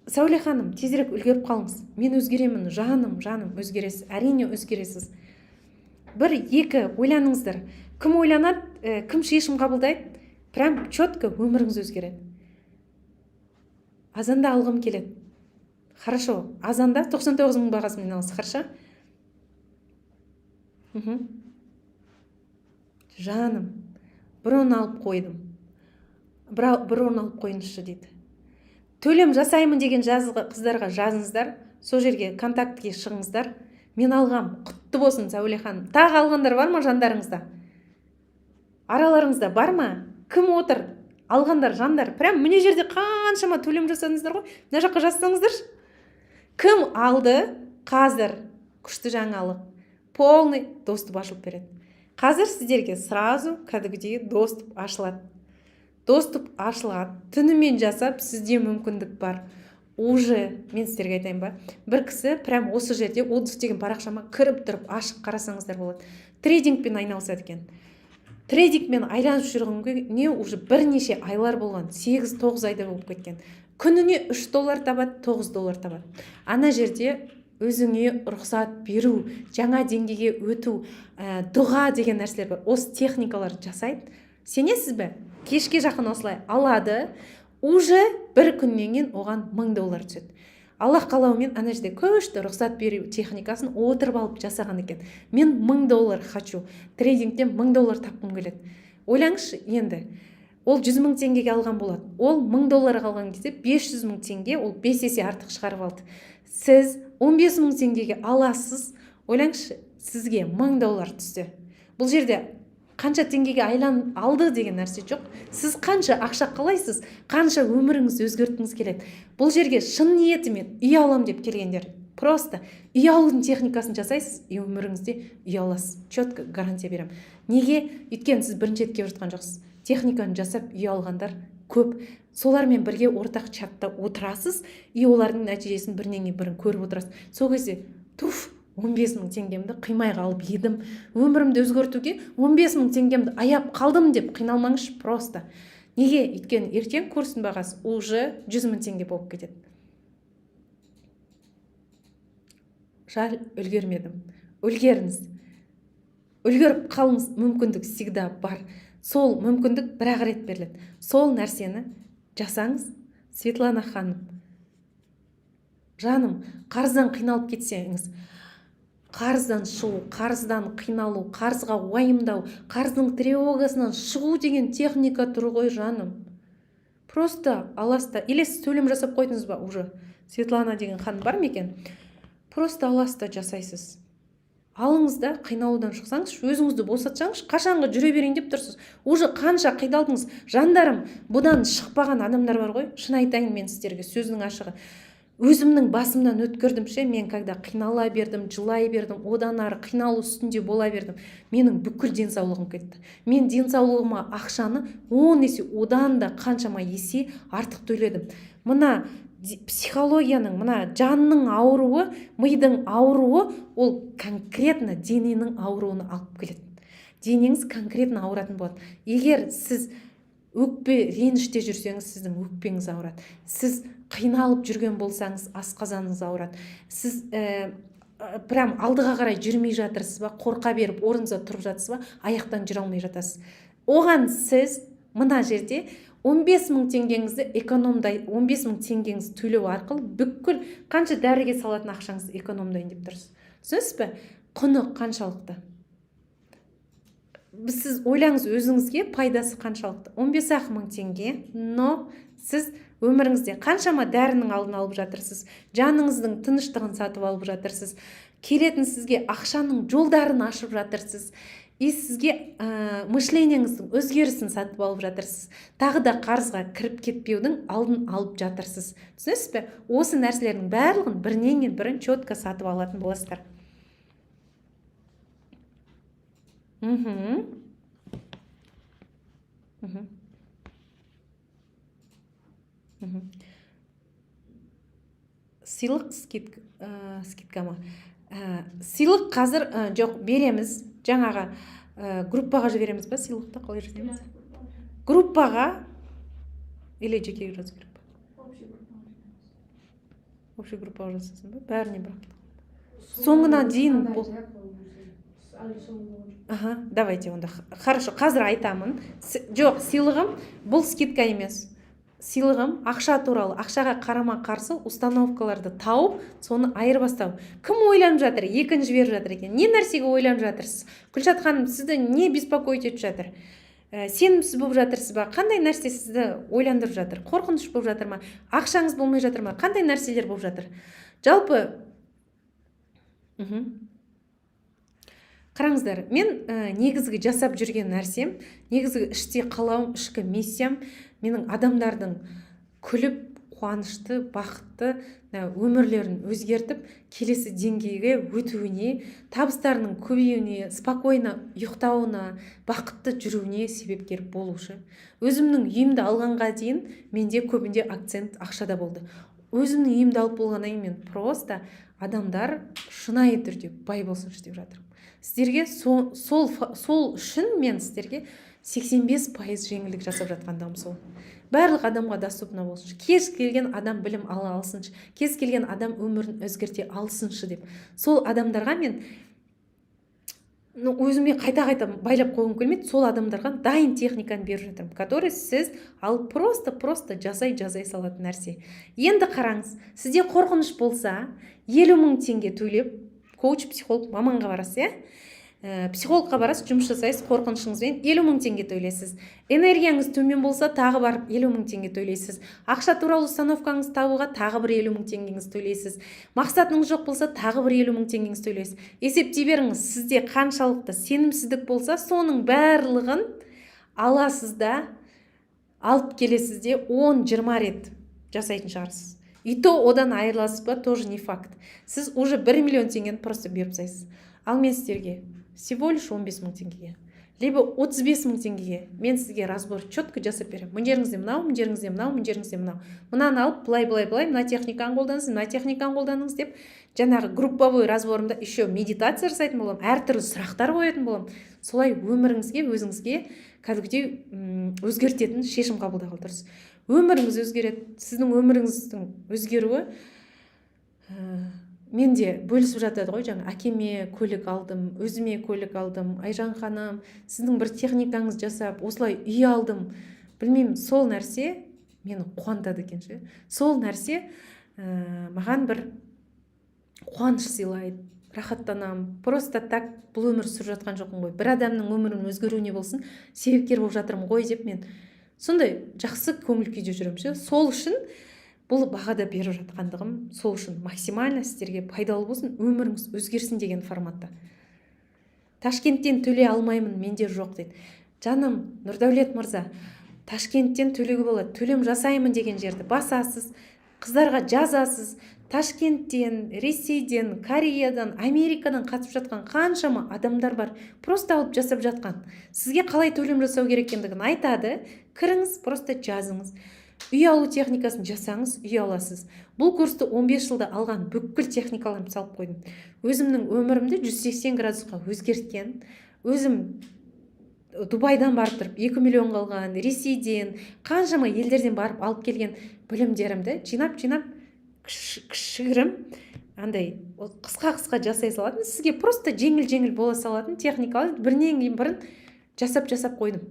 Сәуле ханым, тезірек үлгеріп қалыңыз. Мен өзгеремін, жаным, өзгересіз. Әрине өзгересіз. 1, 2 ойланыңыздар. Кім ойланады, кім шешім қабылдайды, прям четко өміріңіз өзгереді. Азанда алғым келеді. Хорошо, азанда 99.000 бағасымен алыңыз, хорошо? Жаным, бір орын алып қойдым. Бір орын алып қойыңызшы дейді. Төлем жасаймын деген қыздарға жазыңыздар. Сол жерге контактіге шығыңыздар. Мен алғам, құтты болсын, Сәуле ханым. Тағы алғандар бар ма жандарыңызда? Араларыңызда бар ма? Кім отыр? Алғандар жандар. Прям міне жерде қаншама төлем жасадыңыздар ғой. Мына жаққа жазсаңыздаршы. Кім алды? Қазір күшті жаңалық. Полный доступ ашылып береді. Қазір сіздерге сразу кәдімгідей доступ ашылады. Доступ ашылады. Түнімен жасап, сізде мүмкіндік бар. уже мен сіздерге айтайын ба, бір кісі прям осы жерде отдых деген парақшама кіріп тұрып ашып қарасаңыздар болады, трейдингпен айналысады екен. Трейдингпен айланып жүргенге уже бірнеше айлар болған, 8-9 айда болып кеткен. Күніне $3 табады, $9 табады. Ана жерде өзіңе рұқсат беру, жаңа деңгейге өту, дұға деген нәрселер бар. Осы техникалар жасайды. Сенесіз бе? Кешке жақын осылай алады, уже бір күннен кейін оған $1000 түседі. Аллах қалауымен ана жерде көшті рұқсат беру техникасын отырып алып жасаған екен. Мен $1000 хочу, трейдингтен $1000 тапқым келеді. Ойлаңызшы енді, ол 100 000 теңгеге алған болады. Ол $1000 алған кезде 500 000 теңге, ол 5 есе артық шығарып алды. Сіз 15 000 теңгеге аласыз, ойлаңызшы, сізге $1000 түсті. Бұл жерде қанша теңгеге айлан алды деген нәрсе жоқ. Сіз қанша ақша қалайсыз, қанша өміріңізді өзгерткіңіз келеді. Бұл жерге шын ниетімен үй алам деп келгендер, просто үй алудың техникасын жасайсыз, өміріңізде үй аласыз. Четко гарантия беремін. Неге? Өйткені сіз бірінші рет келіп жатқан жоқсыз. Техниканы жасап үй алғандар көп. Солармен бірге ортақ чатта отырасыз, и олардың нәтижесін бірінен бірін көріп отырасыз. Сол кезде туф, 15 000 теңгемді қимай қалып едім, өмірімді өзгертуге 15 000 теңгемді аяп қалдым деп қиналмаңызшы просто. Неге? Өйткені ертең курстың бағасы уже 100 000 теңге болып кетеді. Жал, үлгермедім. Үлгеріңіз. Үлгеріп қалыңыз, мүмкіндік всегда бар. Сол мүмкіндік бір-ақ рет беріледі. Сол нәрсені жасаңыз. Светлана ханым, жаным, қарыздан қиналып кетсеңіз, қарыздан шығу, қарыздан қиналу, қарызға уайымдау, қарыздың тревогасынан шығу деген техника тұр ғой, жаным. Просто аласта, или сіз төлем жасап қойдыңыз ба уже? Светлана деген ханым бар ма екен? Просто аласта жасайсыз. Алыңыз да қиналудан шықсаңыз, өзіңізді босатсаңыз, қашанғы жүре берейін деп тұрсыз. Уже қанша қидалдыңыз, жандарым, бұдан шықпаған адамдар бар ғой. Шын айтайын мен сіздерге, сөзінің ашығы. Өзімнің басымнан өткірдім ше, мен когда қинала бердім, жылай бердім, одан ары қиналу үстінде бола бердім. Менің бүкіл денсаулығым кетті. Мен денсаулығыма ақшаны 10 есе, одан да қаншама есе артық төледім. Мына психологияның, мына жанның ауруы, мидың ауруы, ол конкретно дененің ауруыны алып келеді. Денеңіз конкретно ауыратын болады. Егер сіз өкпе реніште жүрсеңіз, сіздің өкпеңіз ауырады. Сіз қиналып жүрген болсаңыз, асқазаныңыз ауырады. Сіз прям алдыға қарай жүрмей жатырсыз ба, қорқа беріп орныңызда тұрып жатсыз ба, аяқтан жүре алмай жатасыз. Оған сіз мына жерде 15 000 теңгеңізді экономдай, 15 000 теңгеңізді төлеу арқылы бүкіл қанша дәріге салатын ақшаңызды экономдайын деп тұрсыз. Түсінесіз бе? Құны қаншалықты? Сіз ойлаңыз өзіңізге пайдасы қаншалықты? 15 000 теңге, но сіз өміріңізде қаншама дәрінің алдын алып жатырсыз, жаныңыздың тыныштығын сатып алып жатырсыз, келетін сізге ақшаның жолдарын ашып жатырсыз, и сізге мышлениеңіздің өзгерісін сатып алып жатырсыз, тағы да қарызға кіріп кетпеудің алдын алып жатырсыз. Түсінесіз бе? Осы нәрселердің барлығын бірінен бірін четко сатып алатын боласыздар. Сыйлық скидка ма? Сыйлық қазір жоқ, береміз. Жаңаға группаға жібереміз ба сыйлықты? Қалай жасаймыз? Группаға или жеке жазу керек па? Общий группаға жасасын ба? Бәріне бірақ. Соңына дейін бұл. Давайте онда. Хорошо, қазір айтамын. Жоқ, сыйлығым бұл скидка емес. Сыйлығым ақша туралы, ақшаға қарама қарсы установкаларды тауып, соны айырбастау. Кім ойланып жатыр? Екінші жіберіп жатыр екен. Не нәрсеге ойланып жатырсыз? Күлшат ханым, сізді не беспокоить етіп жатыр? Сенімсіз болып жатырсыз ба? Қандай нәрсе сізді ойландырып жатыр? Қорқыныш болып жатыр ма? Ақшаңыз болмай жатыр ма? Қандай нәрселер болып жатыр? Жалпы қараңыздар, мен негізгі жасап жүрген нәрсем, негізгі іште қалауым, ішкі миссиям, менің адамдардың күліп, қуанышты, бақытты өмірлерін өзгертіп, келесі деңгейге өтуіне, табыстарының көбеюіне, спокойно ұйықтауына, бақытты жүруіне себепкер болушы. Өзімнің үйімді алғанға дейін менде көбінде акцент ақшада болды. өзімнің үйімді алып болғаннан кейін мен просто адамдар шынайы түрде бай болсыншы деп жатырмын. Сіздерге сол үшін мен сіздерге 85% жеңілдік жасап жатқандығым сол. Барлық адамға доступна болсыншы, кез келген адам білім ала алсыншы, кез келген адам өмірін өзгерте алсыншы деп. Сол адамдарға мен өзіме қайта байлап қойғым келмейді. Сол адамдарға дайын техниканы беріп жатырмын, который сіз алып просто жасай салатын нәрсе. Енді қараңыз, сізде қорқыныш болса 50 000 теңге төлеп коуч, психолог, маманға барасыз, психологқа барасыз, жұмыс жасайсыз, қорқынышыңызбен 50 000 теңге төлейсіз. Энергияңыз төмен болса, тағы барып 50 000 теңге төлейсіз. Ақша туралы установкаңыз табуға тағы бір 50 000 теңгеңіз төлейсіз. Мақсатыңыз жоқ болса, тағы бір 50 000 теңгеңіз төлейсіз. Есептей беріңіз, сізде қаншалықты сенімсіздік болса, соның барлығын аласыз да алып келесіз де 10-20 рет жасайтын шығарсыз. И то одан айырыласыз ба, тоже не факт. Сіз уже 1 миллион теңгені просто беріп тастайсыз. Ал мен сіздерге всего лишь 15 000 теңгеге, либо 35 000 теңгеге мен сізге разбор четко жасап беремін. Мына жеріңізде мынау, мына жеріңізде мынау, мына жеріңізде мынау. Мынаны алып, былай, мына техниканы қолданыңыз, мына техниканы қолданыңыз деп, жаңағы групповой разборымда еще медитация жасайтын боламын, әртүрлі сұрақтар қоятын боламын. Солай өміріңізге, өзіңізге кәдімгідей өзгертетін шешім қабылдағалы тұрсыз. Өміріңіз өзгереді, сіздің өміріңіздің өзгеруі менде бөлісіп жатады ғой. Жаңа әкеме көлік алдым, өзіме көлік алдым, Айжан ханым, сіздің бір техникаңыз жасап, осылай үй алдым. Білмеймін, сол нәрсе мені қуантады екен ше. Сол нәрсе маған бір қуаныш сыйлайды, рахаттанамын. Просто так бұл өмір сүріп жатқан жоқпын ғой. Бір адамның өмірінің өзгеруіне болсын, себепкер болып жатырмын ғой деп мен сондай жақсы көңіл күйде жүремін ше. Сол үшін бұл бағада беріп жатқандығым, сол үшін максимально сіздерге пайдалы болсын, өміріңіз өзгерсін деген форматта. Ташкенттен төлей алмаймын, менде жоқ дейді. Жаным, Нұрдәулет мырза, Ташкенттен төлеуге болады, төлем жасаймын деген жерді басасыз, қыздарға жазасыз. Ташкенттен, Ресейден, Кореядан, Америкадан қатысып жатқан қаншама адамдар бар, просто алып жасап жатқан. Сізге қалай төлем жасау керек екендігін айтады, кіріңіз, просто жазыңыз. Үй алу техникасын жасаңыз, үй аласыз. Бұл курсты 15 жылда алған бүкіл техникаларын салып қойдым. Өзімнің өмірімді 180 градусқа өзгерткен, өзім Дубайдан барып тұрып 2 миллион қалған, Ресейден, қаншама елдерден барып алып келген білімдерімді жинап кішігірім андай қысқа жасай салатын, сізге просто жеңіл бола салатын техникаларды бірінен кейін бірін жасап қойдым.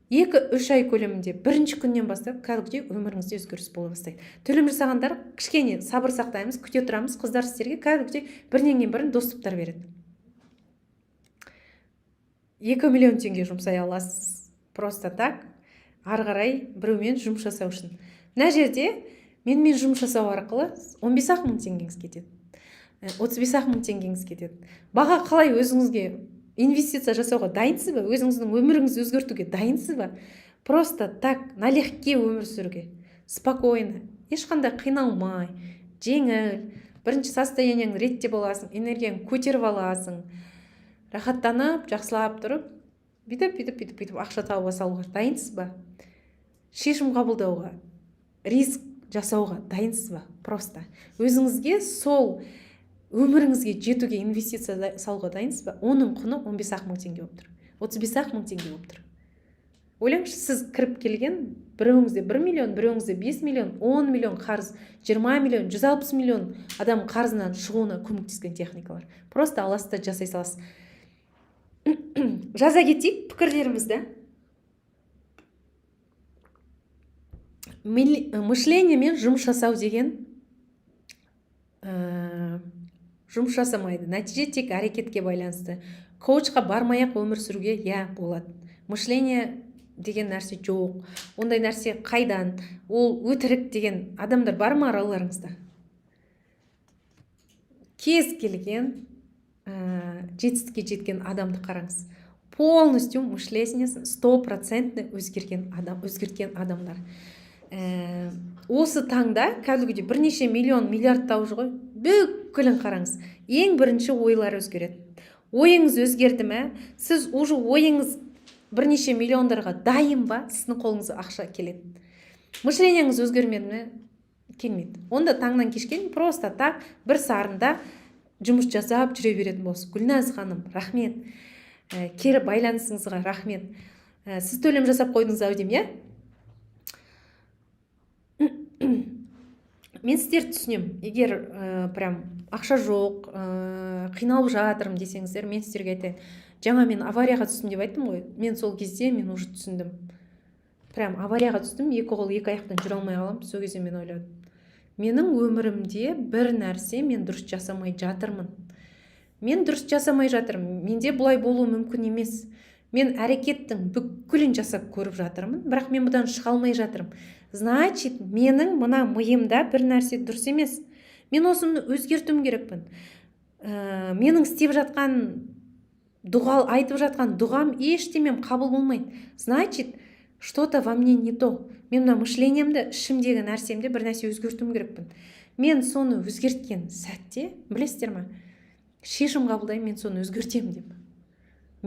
2-3 ай көлемінде бірінші күннен бастап кәдімгідей өміріңізде өзгеріс бола бастайды. Төлем жасағандар кішкене сабыр сақтаймыз, күте тұрамыз, қыздар сіздерге кәдімгідей бірінен кейін бірін доступтар береді. 2 миллион теңге жұмсай аласыз. Просто так, ары қарай біреумен жұмыс жасау үшін. Мына жерде менімен жұмыс жасау арқылы 15 000 теңгеңіз кетеді. 35 000 теңгеңіз кетеді. Баға қалай өзіңізге инвестиция жасауға дайынсыз ба? Өзіңіздің өміріңізді өзгертуге дайынсыз ба? Просто так, налегке өмір сүруге. Спокойно, ешқандай қиналмай, жеңіл, бірінші состоянияң ретте боласың, энергияң көтеріп аласың. Рахаттанып, жақсылап тұрып, бүйтіп ақша табуға салуға дайынсыз ба? Шешім қабылдауға, риск жасауға дайынсыз ба? Просто өзіңізге сол өміріңізге жетуге инвестиция салуға дайынсыз ба? Оның құны 15 000 теңге болып тұр. 35 000 теңге болып тұр. Ойлаңызшы, сіз кіріп келген, біреуіңізде 1 миллион, біреуіңізде 5 миллион, 10 миллион қарыз, 20 миллион, 160 миллион адам қарызынан шығуына көмектескен техникалар. Просто аласыз да жасай саласыз. Жаза кетейік пікірлерімізді. Мышлениямен жұмыс жасау деген жұмыс жасамайды. Нәтиже тек әрекетке байланысты. Коучқа бармай-ақ өмір сүруге болады. Мышление деген нәрсе жоқ. Ондай нәрсе қайдан? Ол өтірік деген адамдар бар ма араларыңызда? Кез келген жетістікке жеткен адамды қараңыз. Полностью мышлениесін 100% өзгерткен адамдар. Осы таңда кәдімгідей бірнеше миллион, миллиард тауып жүр ғой. Бүкілін қараңыз. Ең бірінші ойлар өзгереді. Ойыңыз өзгерді ме? Сіз уже ойыңыз бірнеше миллиондарға дайын ба? Сіздің қолыңызға ақша келеді. Мышлениеңіз өзгермеді ме? келмейді. Онда таңнан кешкен просто так бір сарында жұмыс жасап жүре беретін болсын. Гүлназ ханым, рахмет. Кері байланысыңызға рахмет. Сіз төлем жасап қойдыңыз ау деймін, иә? Мен сіздерді түсінем. Егер прям ақша жоқ, қиналып жатырмын десеңіздер, мен сіздерге айтайын. Жаңа мен аварияға түстім деп айттым ғой. Мен сол кезде мен уже түсіндім. Прям аварияға түстім, екі қол екі аяқтан жүре алмай қалам. Сол кезде мен ойладым. Менің өмірімде бір нәрсе мен дұрыс жасамай жатырмын. Мен дұрыс жасамай жатырмын. Менде бұлай болуы мүмкін емес. Мен әрекеттің бүкілін жасап көріп жатырмын, бірақ мен бұдан шыға алмай жатырмын. Значит, менің мына миымда бір нәрсе дұрыс емес. Мен осыны өзгертуім керекпін. Менің істеп жатқан айтып жатқан дұғам ештемем қабыл болмайды. Значит, что-то во мне не то. Мен мына мышлениемді, ішімдегі нәрсемде бір нәрсе өзгертуім керекпін. Мен соны өзгерткен сәтте, білесіздер ма? Шешім қабылдаймын, мен соны өзгертемін деп.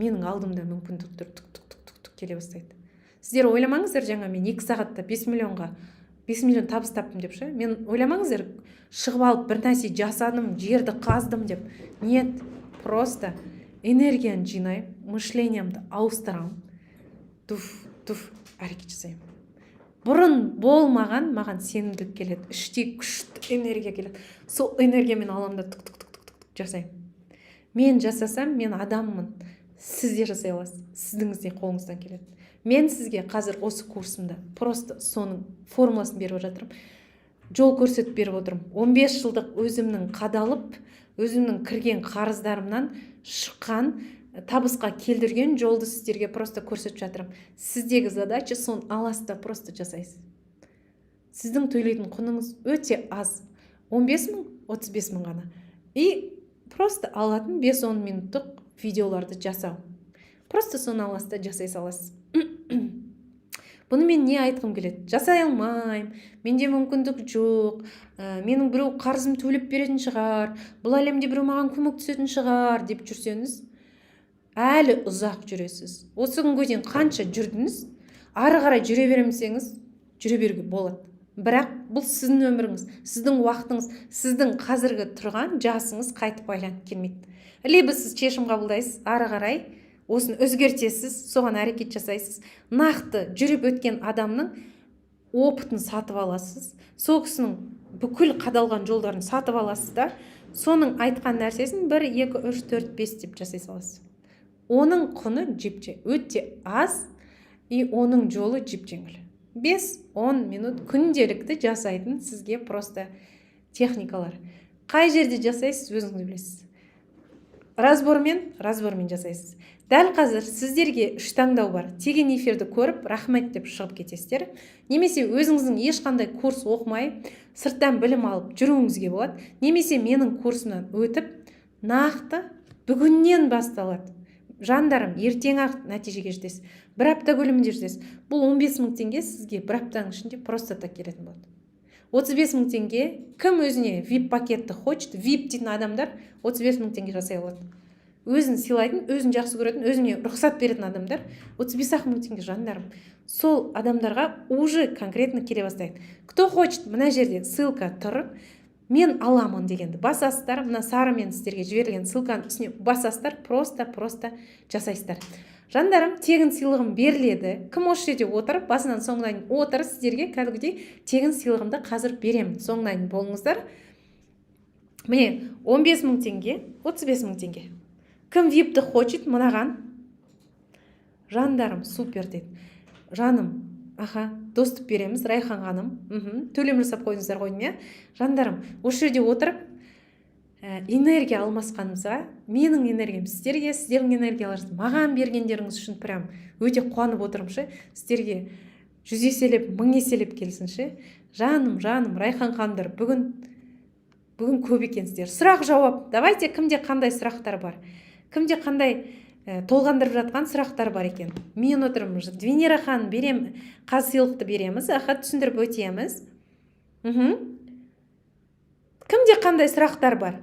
Менің алдымда мүмкіндіктер түк келе бастайды. Сіздер ойламаңыздар, жаңа мен 2 сағатта 5 миллион табыс таптым деп ше. Мен ойламаңыздар, шығып алып бір нәрсе жасадым, жерді қаздым деп. Нет, просто энергияны жинаймын, мышлениемді ауыстырамын. Туф, әрекет жасаймын. Бұрын болмаған маған сенімділік келеді, іште күшті энергия келеді. Сол энергиямен аламда жасаймын. Мен жасасам, мен адаммын. Сіз де жасай аласыз. Сіздің де қолыңыздан келеді. Мен сізге қазір осы курсымда просто соның формуласын беріп жатырмын. Жол көрсетіп беріп отырмын. 15 жылдық өзімнің қадалып, өзімнің кірген қарыздарымнан шыққан, табысқа келдірген жолды сіздерге просто көрсетіп жатырмын. Сіздегі задача соны аласта просто жасайсыз. Сіздің төлейтін құныңыз өте аз. 15 мың, 35 мың ғана. И просто алатын 5-10 минуттық видеоларды жасау. Просто соны аласта жасай саласыз. Бұны мен не айтқым келеді? Жасай алмайым, менде мүмкіндік жоқ, менің біреу қарызым төлеп беретін шығар, бұл әлемде біреу маған көмектесетін шығар деп жүрсеңіз, әлі ұзақ жүресіз. Осы күнге дейін қанша жүрдіңіз, ары қарай жүре беремесеңіз, жүре беруге болады. Бірақ бұл сіздің өміріңіз, сіздің уақытыңыз, сіздің қазіргі тұрған жасыңыз қайтып байланып келмейді. Либо сіз шешім қабылдайсыз, ары қарай осын өзгертесіз, соған әрекет жасайсыз, нақты жүріп өткен адамның опытын сатып аласыз, сол кісінің бүкіл қадалған жолдарын сатып аласыз да, соның айтқан нәрсесін 1, 2, 3, 4, 5 деп жасай саласыз. Оның құны өте аз, и оның жолы жеп-жеңіл. 5-10 минут күнделікті жасайтын сізге просто техникалар. Қай жерде жасайсыз, өзіңіз білесіз. Разбормен жасайсыз. Дәл қазір сіздерге 3 таңдау бар. Теген эфирді көріп, рахмет деп шығып кетесіздер. Немесе өзіңіздің ешқандай курс оқымай, сырттан білім алып жүруіңізге болады. Немесе менің курсымнан өтіп, нақты бүгіннен басталады. Жандарым, ертең-ақ нәтижеге жетесіз. 1 апта көлемінде жетесіз. Бұл 15 мың теңге сізге 1 аптаның ішінде просто так келетін болады. 35 мың теңге, кім өзіне VIP пакетті хочет, VIP дейтін адамдар 35 мың теңге жасай алады. Өзін сыйлайтын, өзін жақсы көретін, өзіне рұқсат беретін адамдар 35 мың теңге жандарым. Сол адамдарға уже конкретно келе бастайды. Кто хочет, мына жерде ссылка тұр, мен аламын дегенді басасыздар, мына сарымен сіздерге жіберілген ссылканың үстіне басасыздар, просто жасайсыздар. Жандарым, тегін сыйлығым беріледі. Кім осы жерде отыр, басынан соңына дейін отыр, сіздерге кәдімгідей тегін сыйлығымды қазір беремін. Соңына дейін болыңыздар. Міне, 15 мың теңге, 35 мың теңге. Кім випті хочет, мынаған? Жандарым, супер дейді. Жаным, доступ береміз, Райхан ханым. Төлем жасап қойыңыздар ғой, не? Жандарым, осы жерде отырып, энергия алмасқанымызға, менің энергиям сіздерге, сіздердің энергияларыңыз маған бергендеріңіз үшін прям өте қуанып отырмын. Сіздерге 100 еселеп, 1000 еселеп келсінші. Жаным, Райхан ханымдар, бүгін көп екенсіздер. Сұрақ жауап. Давайте, кімде қандай сұрақтар бар? Кімде қандай толғандырып жатқан сұрақтар бар екен? Мен отырмын. Венера ханым, берем, қаз сыйлықты береміз, түсіндіріп өтеміз. Кімде қандай сұрақтар бар?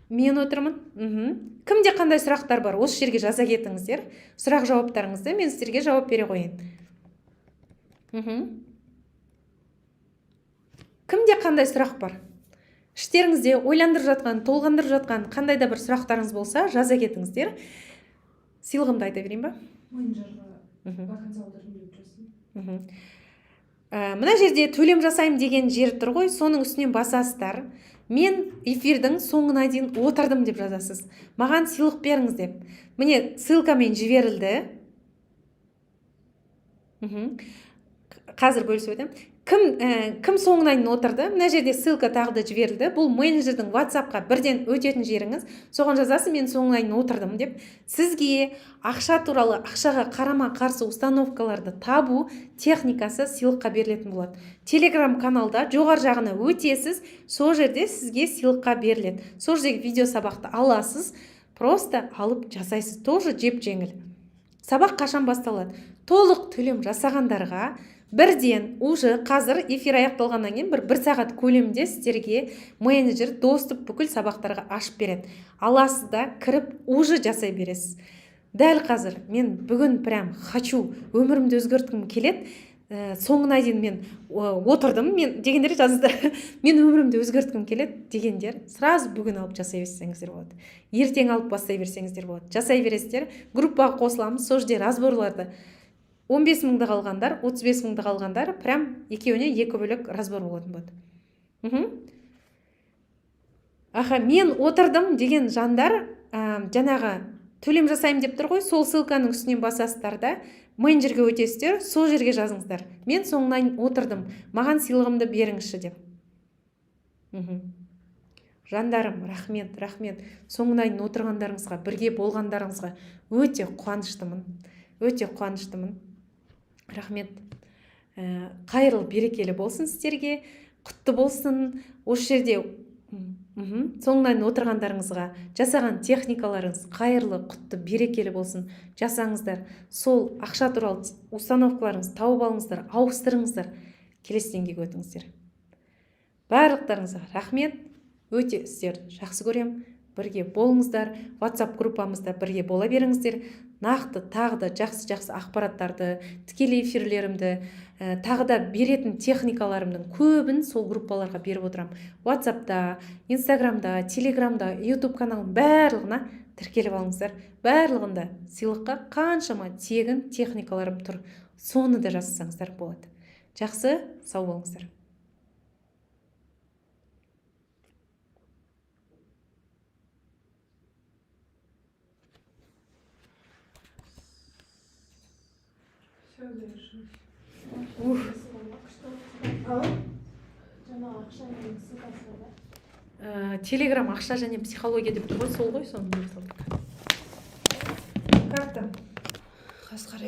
Мен отырмын. Кімде қандай сұрақтар бар? Осы жерге жаза кетіңіздер. Сұрақ жауаптарыңызды мен сіздерге жауап бере қойын. Кімде қандай сұрақ бар? Іштеріңізде ойландырып жатқан, толғандырып жатқан қандай да бір сұрақтарыңыз болса, жаза кетіңіздер. Сыйлығымды айта берейін ба? Мына жерде төлем жасаймын деген жер тұр ғой, соның үстінен басасыздар. Мен эфирдің соңына дейін отырдым деп жазасыз. Маған сыйлық беріңіз деп. Міне ссылкамен жіберілді. Қазір бөлісіп өтем. Кім соңына дейін отырды? Мына жерде ссылка тағы да жіберілді. Бұл менеджердің WhatsApp-қа бірден өтетін жеріңіз. Соған жазасыз, мен соңына дейін отырдым деп. Сізге ақша туралы, ақшаға қарама-қарсы установкаларды табу техникасы сыйлыққа берілетін болады. Telegram каналда жоғар жағына өтесіз, сол жерде сізге сыйлыққа беріледі. Сол жердегі видео сабақты аласыз, просто алып жасайсыз. Тоже жеп жеңіл. Сабақ қашан басталады? Толық төлем жасағандарға бірден уже қазір эфир аяқталғаннан кейін бір сағат көлемінде сіздерге менеджер доступ бүкіл сабақтарға ашып береді. Аласыз да кіріп уже жасай бересіз. Дәл қазір мен бүгін прям хочу, өмірімді өзгерткім келеді. Соңына дейін мен отырдым, мен дегендер жазыңыздар. Мен өмірімді өзгерткім келеді дегендер сразу бүгін алып жасай берсеңіздер болады. Ертең алып бастай берсеңіздер болады. Жасай бересіздер. Группаға қосыламыз, сол жерде разборларды 15 мыңды қалғандар, 35 мыңды қалғандар, прям екеуіне екі бөлек разбор болатын болады. Мен отырдым деген жандар, жаңағы төлем жасаймын деп тұр ғой, сол ссылканың үстінен басасыздар да, менеджерге өтесіздер, сол жерге жазыңыздар. Мен соңынан отырдым, маған сыйлығымды беріңізші деп. Жандарым, рахмет, рахмет. Соңынан отырғандарыңызға, бірге болғандарыңызға өте қуаныштымын. Өте қуаныштымын. Рахмет. Қайырлы берекелі болсын сіздерге, құтты болсын. Осы жерде соңынан отырғандарыңызға, жасаған техникаларыңыз қайырлы, құтты, берекелі болсын. Жасаңыздар. Сол ақша туралы установкаларыңыз тауып алыңыздар, ауыстырыңыздар. Келесі деңгейге өтіңіздер. Барлықтарыңызға рахмет. Өте сіздерді жақсы көрем. Бірге болыңыздар. WhatsApp группамызда бірге бола беріңіздер. Нақты тағы да жақсы ақпараттарды, тікелей эфирлерімді, тағы да беретін техникаларымның көбін сол группаларға беріп отырам. WhatsApp'та, Instagram'да, Telegram'да, YouTube каналының барлығына тіркеліп алыңыздар. Барлығында сыйлыққа қаншама тегін техникаларым тұр. Соны да жазсаңыздар болады. Жақсы, сау болыңыздар. Телеграм ақша және психология деп тұр ғой, сол ғой, соны карта.